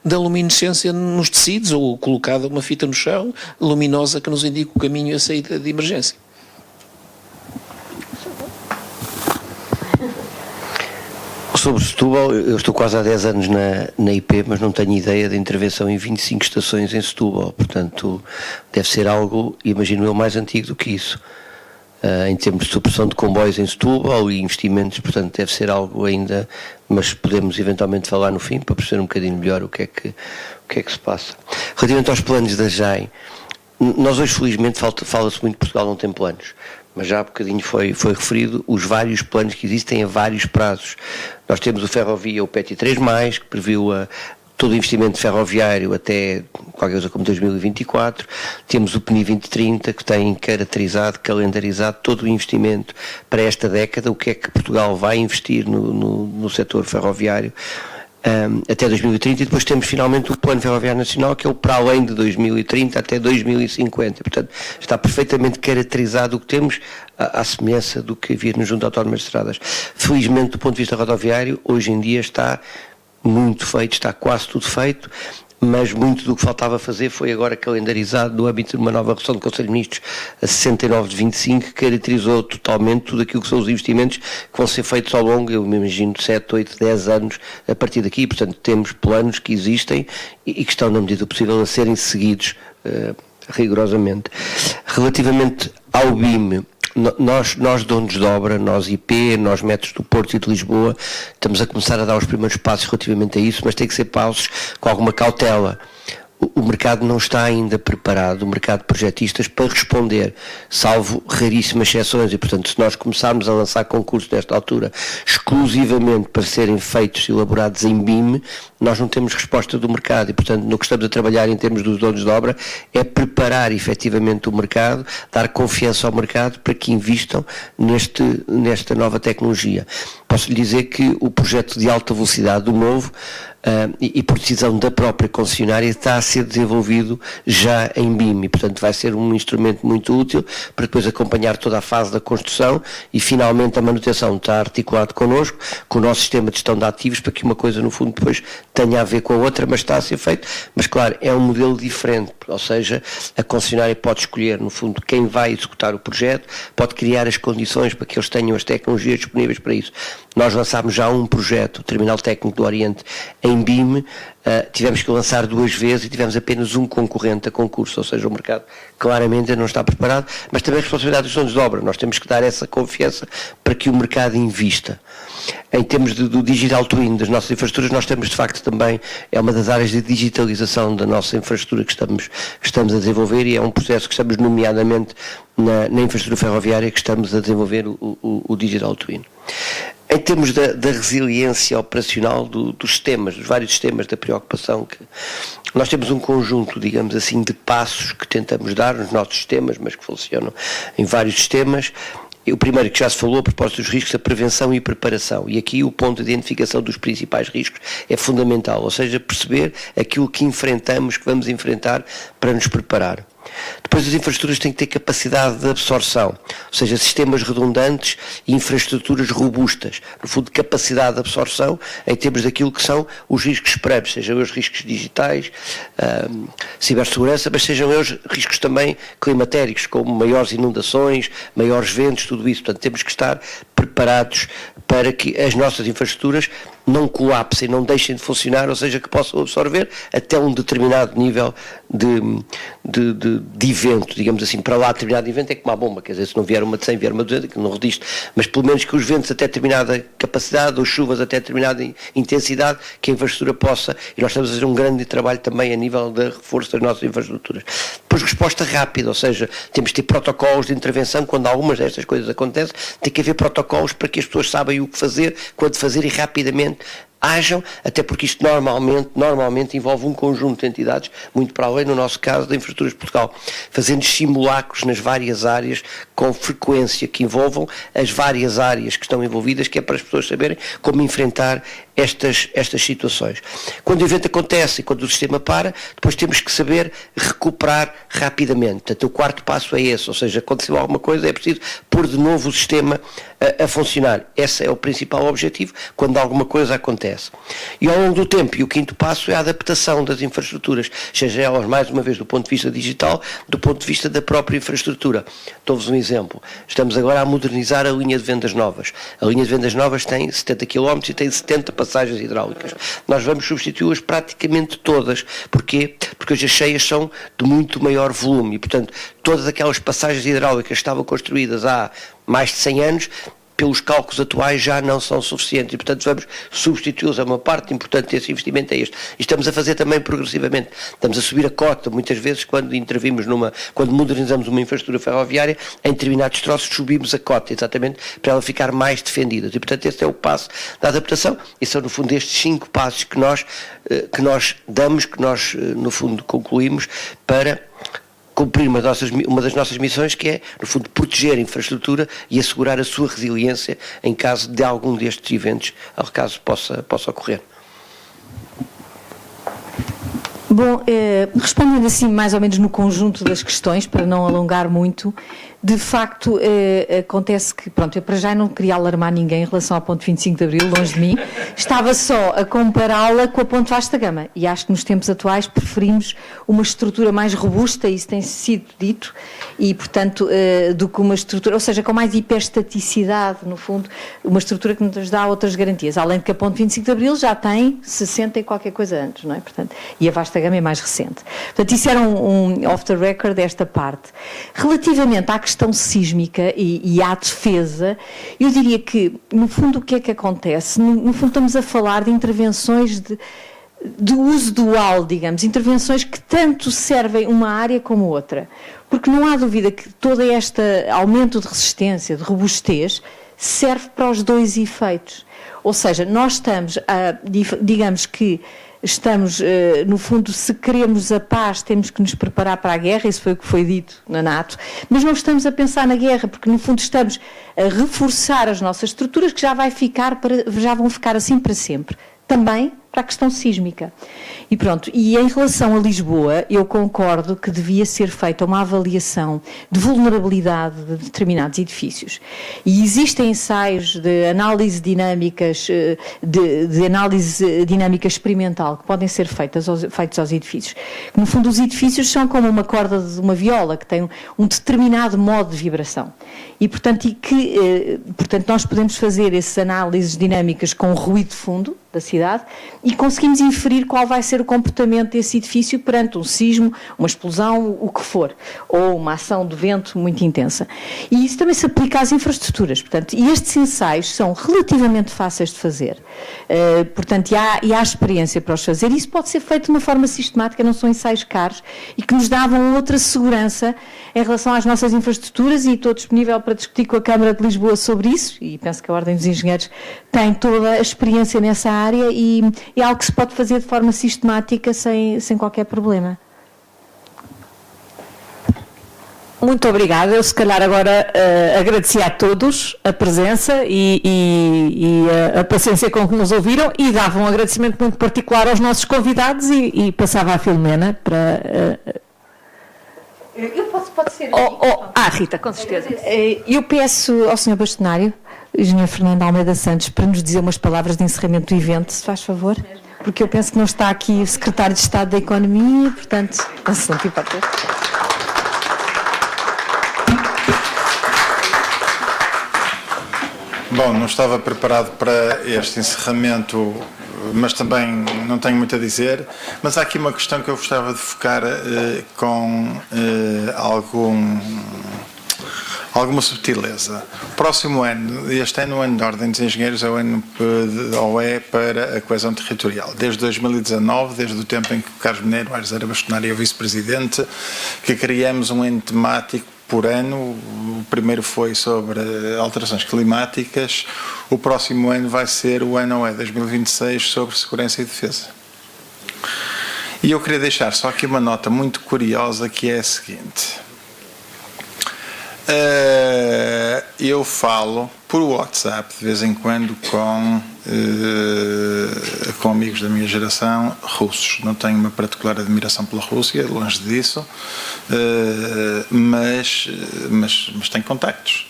da luminescência nos tecidos, ou colocada uma fita no chão luminosa que nos indica o caminho a saída de emergência. Sobre Setúbal, eu estou quase há 10 anos na IP, mas não tenho ideia de intervenção em 25 estações em Setúbal, portanto deve ser algo, imagino eu, mais antigo do que isso. Em termos de supressão de comboios em Setúbal e investimentos, portanto deve ser algo ainda, mas podemos eventualmente falar no fim para perceber um bocadinho melhor o que é que se passa. Relativamente aos planos da JAI, nós hoje felizmente fala-se muito que Portugal não tem planos, mas já há bocadinho foi referido os vários planos que existem a vários prazos. Nós temos o Ferrovia, o PETI 3+, que previu todo o investimento ferroviário até qualquer coisa como 2024, temos o PNI 2030 que tem caracterizado, calendarizado todo o investimento para esta década, o que é que Portugal vai investir no setor ferroviário até 2030, e depois temos finalmente o Plano Ferroviário Nacional, que é o para além de 2030 até 2050, portanto está perfeitamente caracterizado o que temos à semelhança do que havia no Junta Autónoma de Estradas. Felizmente, do ponto de vista rodoviário, hoje em dia está muito feito, está quase tudo feito, mas muito do que faltava fazer foi agora calendarizado no âmbito de uma nova resolução do Conselho de Ministros, a 69 de 25, que caracterizou totalmente tudo aquilo que são os investimentos que vão ser feitos ao longo, eu me imagino, 7, 8, 10 anos a partir daqui. Portanto, temos planos que existem e que estão, na medida do possível, a serem seguidos rigorosamente. Relativamente ao BIM, nós donos de obra, nós IP, nós metros do Porto e de Lisboa, estamos a começar a dar os primeiros passos relativamente a isso, mas tem que ser passos com alguma cautela. O mercado não está ainda preparado, o mercado de projetistas, para responder, salvo raríssimas exceções, e portanto se nós começarmos a lançar concursos nesta altura exclusivamente para serem feitos e elaborados em BIM, nós não temos resposta do mercado, e portanto no que estamos a trabalhar em termos dos donos de obra é preparar efetivamente o mercado, dar confiança ao mercado para que invistam nesta nova tecnologia. Posso lhe dizer que o projeto de alta velocidade do Novo, e por decisão da própria concessionária, está a ser desenvolvido já em BIM, e portanto vai ser um instrumento muito útil para depois acompanhar toda a fase da construção e finalmente a manutenção. Está articulado connosco, com o nosso sistema de gestão de ativos, para que uma coisa no fundo depois tenha a ver com a outra, mas está a ser feito. Mas claro, é um modelo diferente, ou seja, a concessionária pode escolher no fundo quem vai executar o projeto, pode criar as condições para que eles tenham as tecnologias disponíveis para isso. Nós lançámos já um projeto, o Terminal Técnico do Oriente, em BIM, tivemos que lançar 2 vezes e tivemos apenas um concorrente a concurso, ou seja, o mercado claramente ainda não está preparado, mas também a responsabilidade dos donos de obra. Nós temos que dar essa confiança para que o mercado invista. Em termos do Digital Twin das nossas infraestruturas, nós temos de facto também, é uma das áreas de digitalização da nossa infraestrutura que estamos a desenvolver, e é um processo que estamos nomeadamente na infraestrutura ferroviária que estamos a desenvolver o Digital Twin. Em termos da resiliência operacional dos sistemas, dos vários sistemas da preocupação, que nós temos um conjunto, digamos assim, de passos que tentamos dar nos nossos sistemas, mas que funcionam em vários sistemas. O primeiro que já se falou a propósito dos riscos, a prevenção e preparação. E aqui o ponto de identificação dos principais riscos é fundamental, ou seja, perceber aquilo que enfrentamos, que vamos enfrentar para nos preparar. Depois as infraestruturas têm que ter capacidade de absorção, ou seja, sistemas redundantes e infraestruturas robustas. No fundo, capacidade de absorção em termos daquilo que são os riscos prévios, sejam os riscos digitais, cibersegurança, mas sejam os riscos também climatéricos, como maiores inundações, maiores ventos, tudo isso. Portanto, temos que estar preparados para que as nossas infraestruturas não colapsem, não deixem de funcionar, ou seja, que possam absorver até um determinado nível de evento, digamos assim. Para lá, determinado evento é como uma bomba, quer dizer, se não vier uma de 100, vier uma de 200, que não resiste, mas pelo menos que os ventos até determinada capacidade, ou chuvas até determinada intensidade, que a infraestrutura possa, e nós estamos a fazer um grande trabalho também a nível de reforço das nossas infraestruturas. Depois, resposta rápida, ou seja, temos de ter protocolos de intervenção, quando algumas destas coisas acontecem, tem que haver protocolos para que as pessoas saibam o que fazer, quando fazer e rapidamente hajam, até porque isto normalmente envolve um conjunto de entidades, muito para além, no nosso caso, da Infraestruturas de Portugal, fazendo simulacros nas várias áreas com frequência, que envolvam as várias áreas que estão envolvidas, que é para as pessoas saberem como enfrentar estas situações. Quando o evento acontece e quando o sistema para, depois temos que saber recuperar rapidamente. Portanto, o quarto passo é esse, ou seja, aconteceu alguma coisa, é preciso pôr de novo o sistema a funcionar. Esse é o principal objetivo quando alguma coisa acontece. E ao longo do tempo, e o quinto passo é a adaptação das infraestruturas, seja elas, mais uma vez, do ponto de vista digital, do ponto de vista da própria infraestrutura. Dou-vos um exemplo. Estamos agora a modernizar a linha de vendas novas. A linha de vendas novas tem 70 km e tem 70 passagens hidráulicas. Nós vamos substituí-las praticamente todas. Porquê? Porque hoje as cheias são de muito maior volume e, portanto, todas aquelas passagens hidráulicas que estavam construídas há mais de 100 anos, pelos cálculos atuais já não são suficientes e, portanto, vamos substituí-los. Uma parte importante desse investimento é este. E estamos a fazer também progressivamente. Estamos a subir a cota, muitas vezes, quando intervimos quando modernizamos uma infraestrutura ferroviária, em determinados troços subimos a cota, exatamente para ela ficar mais defendida. E, portanto, esse é o passo da adaptação e são, no fundo, estes 5 passos que nós damos, que nós, no fundo, concluímos para cumprir uma das nossas missões, que é, no fundo, proteger a infraestrutura e assegurar a sua resiliência em caso de algum destes eventos, ao caso possa ocorrer. Bom, respondendo assim mais ou menos no conjunto das questões, para não alongar muito, de facto acontece que, pronto, eu para já não queria alarmar ninguém em relação ao ponto 25 de Abril, longe de mim, estava só a compará-la com a ponto Vasta Gama e acho que nos tempos atuais preferimos uma estrutura mais robusta, isso tem sido dito, e portanto do que uma estrutura, ou seja, com mais hiperstaticidade, no fundo, uma estrutura que nos dá outras garantias, além de que a ponto 25 de Abril já tem 60 e qualquer coisa antes, não é? Portanto, e a Vasta Gama é mais recente. Portanto, isso era um off the record desta parte. Relativamente à questão sísmica e à defesa, eu diria que, no fundo, o que é que acontece? No fundo, estamos a falar de intervenções de uso dual, digamos, intervenções que tanto servem uma área como outra. Porque não há dúvida que todo este aumento de resistência, de robustez, serve para os dois efeitos. Ou seja, nós estamos digamos que estamos, no fundo, se queremos a paz, temos que nos preparar para a guerra, isso foi o que foi dito na NATO, mas não estamos a pensar na guerra, porque, no fundo, estamos a reforçar as nossas estruturas que já vão ficar assim para sempre. Também para a questão sísmica. E pronto, e em relação a Lisboa, eu concordo que devia ser feita uma avaliação de vulnerabilidade de determinados edifícios. E existem ensaios de análise dinâmicas, de análise dinâmica experimental que podem ser feitos aos edifícios. No fundo, os edifícios são como uma corda de uma viola, que tem um determinado modo de vibração. E, portanto, nós podemos fazer essas análises dinâmicas com ruído de fundo, da cidade e conseguimos inferir qual vai ser o comportamento desse edifício perante um sismo, uma explosão, o que for, ou uma ação de vento muito intensa. E isso também se aplica às infraestruturas, portanto, e estes ensaios são relativamente fáceis de fazer, portanto, e há experiência para os fazer, e isso pode ser feito de uma forma sistemática, não são ensaios caros, e que nos davam outra segurança em relação às nossas infraestruturas, e estou disponível para discutir com a Câmara de Lisboa sobre isso, e penso que a Ordem dos Engenheiros tem toda a experiência nessa área e é algo que se pode fazer de forma sistemática sem qualquer problema. Muito obrigada. Eu, se calhar, agora agradecia a todos a presença e a paciência com que nos ouviram e dava um agradecimento muito particular aos nossos convidados e passava à Filomena para... Eu pode ser... Rita, com certeza. Eu peço ao Sr. Bastonário, Engenheiro Fernando Almeida Santos, para nos dizer umas palavras de encerramento do evento, se faz favor, porque eu penso que não está aqui o Secretário de Estado da Economia, portanto, se não te importa. Bom, não estava preparado para este encerramento, mas também não tenho muito a dizer. Mas há aqui uma questão que eu gostava de focar com alguma subtileza. O próximo ano, este ano, o ano de Ordem dos Engenheiros, é o ano para a coesão territorial. Desde 2019, desde o tempo em que o Carlos Mineiro Aires era bastonário e o vice-presidente, que criamos um ano temático por ano. O primeiro foi sobre alterações climáticas. O próximo ano vai ser o ano 2026 sobre segurança e defesa. E eu queria deixar só aqui uma nota muito curiosa, que é a seguinte. Eu falo por WhatsApp de vez em quando com amigos da minha geração russos. Não tenho uma particular admiração pela Rússia, longe disso, mas tenho contactos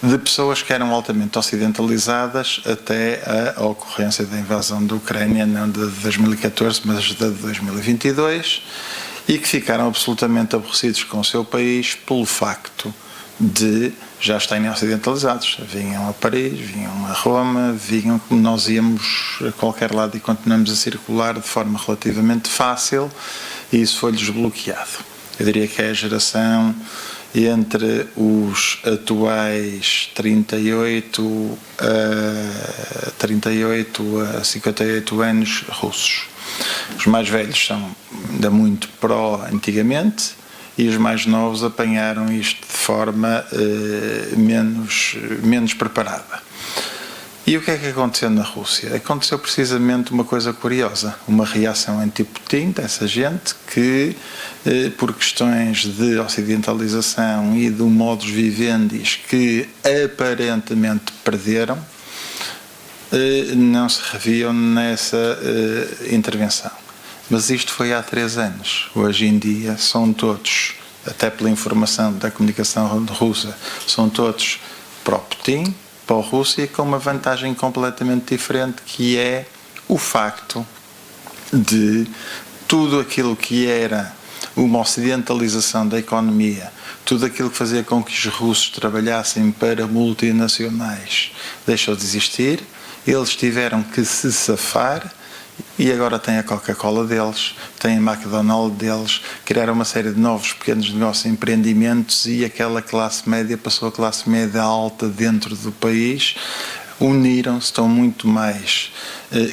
de pessoas que eram altamente ocidentalizadas até a ocorrência da invasão da Ucrânia, não de 2014, mas da de 2022, e que ficaram absolutamente aborrecidos com o seu país pelo facto de já estarem ocidentalizados. Vinham a Paris, vinham a Roma, vinham como nós íamos a qualquer lado e continuamos a circular de forma relativamente fácil, e isso foi desbloqueado. Eu diria que é a geração entre os atuais 38 a 58 anos russos. Os mais velhos são ainda muito pró-antigamente, e os mais novos apanharam isto de forma menos preparada. E o que é que aconteceu na Rússia? Aconteceu precisamente uma coisa curiosa, uma reação anti-Putin dessa gente que, por questões de ocidentalização e do modus vivendi que aparentemente perderam, não se reviam nessa intervenção. Mas isto foi há 3 anos. Hoje em dia são todos, até pela informação da comunicação russa, são todos pró-Putin, pró-Rússia, com uma vantagem completamente diferente, que é o facto de tudo aquilo que era uma ocidentalização da economia, tudo aquilo que fazia com que os russos trabalhassem para multinacionais, deixou de existir. Eles tiveram que se safar, e agora tem a Coca-Cola deles, tem a McDonald's deles, criaram uma série de novos pequenos negócios, empreendimentos, e aquela classe média passou a classe média alta dentro do país, uniram-se, estão muito mais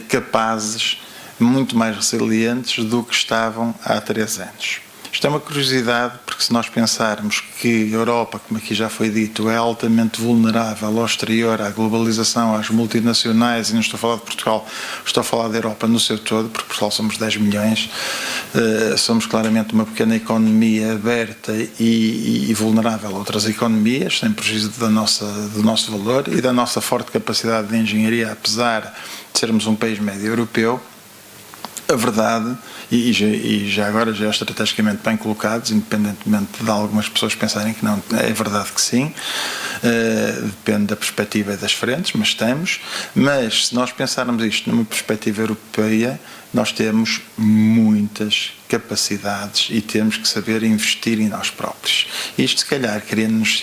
capazes, muito mais resilientes do que estavam há 3 anos. Isto é uma curiosidade, porque se nós pensarmos que a Europa, como aqui já foi dito, é altamente vulnerável ao exterior, à globalização, às multinacionais, e não estou a falar de Portugal, estou a falar da Europa no seu todo, porque Portugal somos 10 milhões, somos claramente uma pequena economia aberta e vulnerável a outras economias, sem prejuízo do nosso valor e da nossa forte capacidade de engenharia, apesar de sermos um país médio europeu. A verdade, e já agora já estrategicamente bem colocados, independentemente de algumas pessoas pensarem que não, é verdade que sim, depende da perspectiva e das frentes, mas estamos. Mas se nós pensarmos isto numa perspectiva europeia, nós temos muitas capacidades e temos que saber investir em nós próprios. Isto, se calhar, cria-nos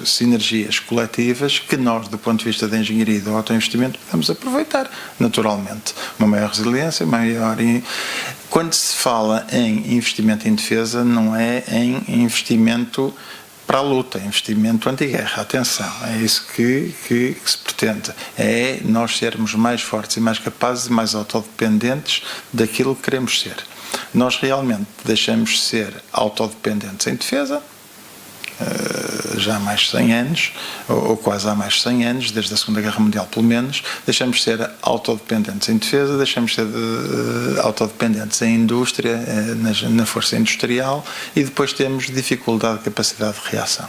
sinergias coletivas que nós, do ponto de vista da engenharia e do autoinvestimento, podemos aproveitar, naturalmente. Uma maior resiliência, maior... Quando se fala em investimento em defesa, não é em investimento para a luta, investimento anti-guerra. Atenção, é isso que se pretende. É nós sermos mais fortes e mais capazes e mais autodependentes daquilo que queremos ser. Nós realmente deixamos de ser autodependentes em defesa, já há mais de 100 anos, ou quase há mais de 100 anos, desde a Segunda Guerra Mundial pelo menos, deixamos de ser autodependentes em defesa, deixamos de ser autodependentes em indústria, na força industrial, e depois temos dificuldade de capacidade de reação.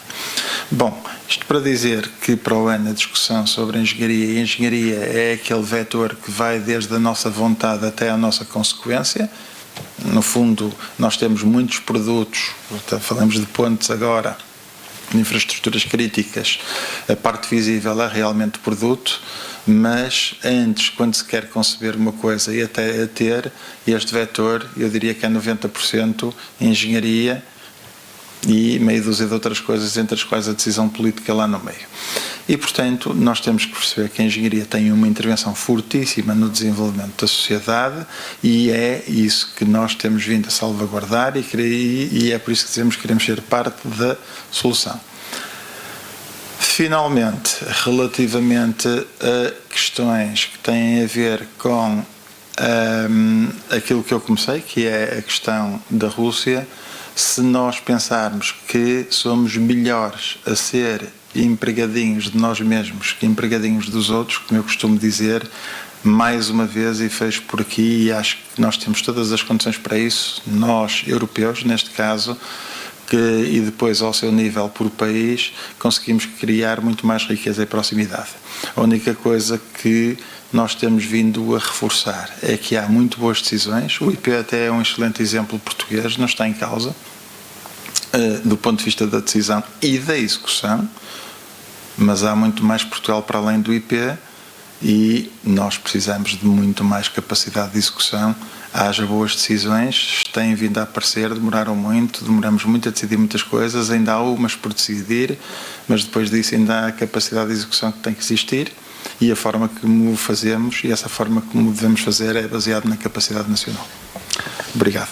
Bom, isto para dizer que para o ano a discussão sobre engenharia, e engenharia é aquele vetor que vai desde a nossa vontade até a nossa consequência. No fundo, nós temos muitos produtos, falamos de pontes agora, de infraestruturas críticas, a parte visível é realmente produto, mas antes, quando se quer conceber uma coisa e até a ter, este vetor, eu diria que é 90% engenharia e meia dúzia de outras coisas, entre as quais a decisão política lá no meio. E, portanto, nós temos que perceber que a engenharia tem uma intervenção fortíssima no desenvolvimento da sociedade e é isso que nós temos vindo a salvaguardar e é por isso que dizemos que queremos ser parte da solução. Finalmente, relativamente a questões que têm a ver com aquilo que eu comecei, que é a questão da Rússia, se nós pensarmos que somos melhores a ser empregadinhos de nós mesmos que empregadinhos dos outros, como eu costumo dizer, mais uma vez, e fecho por aqui, e acho que nós temos todas as condições para isso, nós, europeus, neste caso, e depois ao seu nível por país, conseguimos criar muito mais riqueza e proximidade. A única coisa que nós temos vindo a reforçar é que há muito boas decisões, o IP até é um excelente exemplo português, não está em causa, do ponto de vista da decisão e da execução, mas há muito mais Portugal para além do IP e nós precisamos de muito mais capacidade de execução. Haja boas decisões, têm vindo a aparecer, demoramos muito a decidir muitas coisas, ainda há algumas por decidir, mas depois disso ainda há a capacidade de execução que tem que existir e a forma como o fazemos e essa forma como devemos fazer é baseada na capacidade nacional. Obrigado.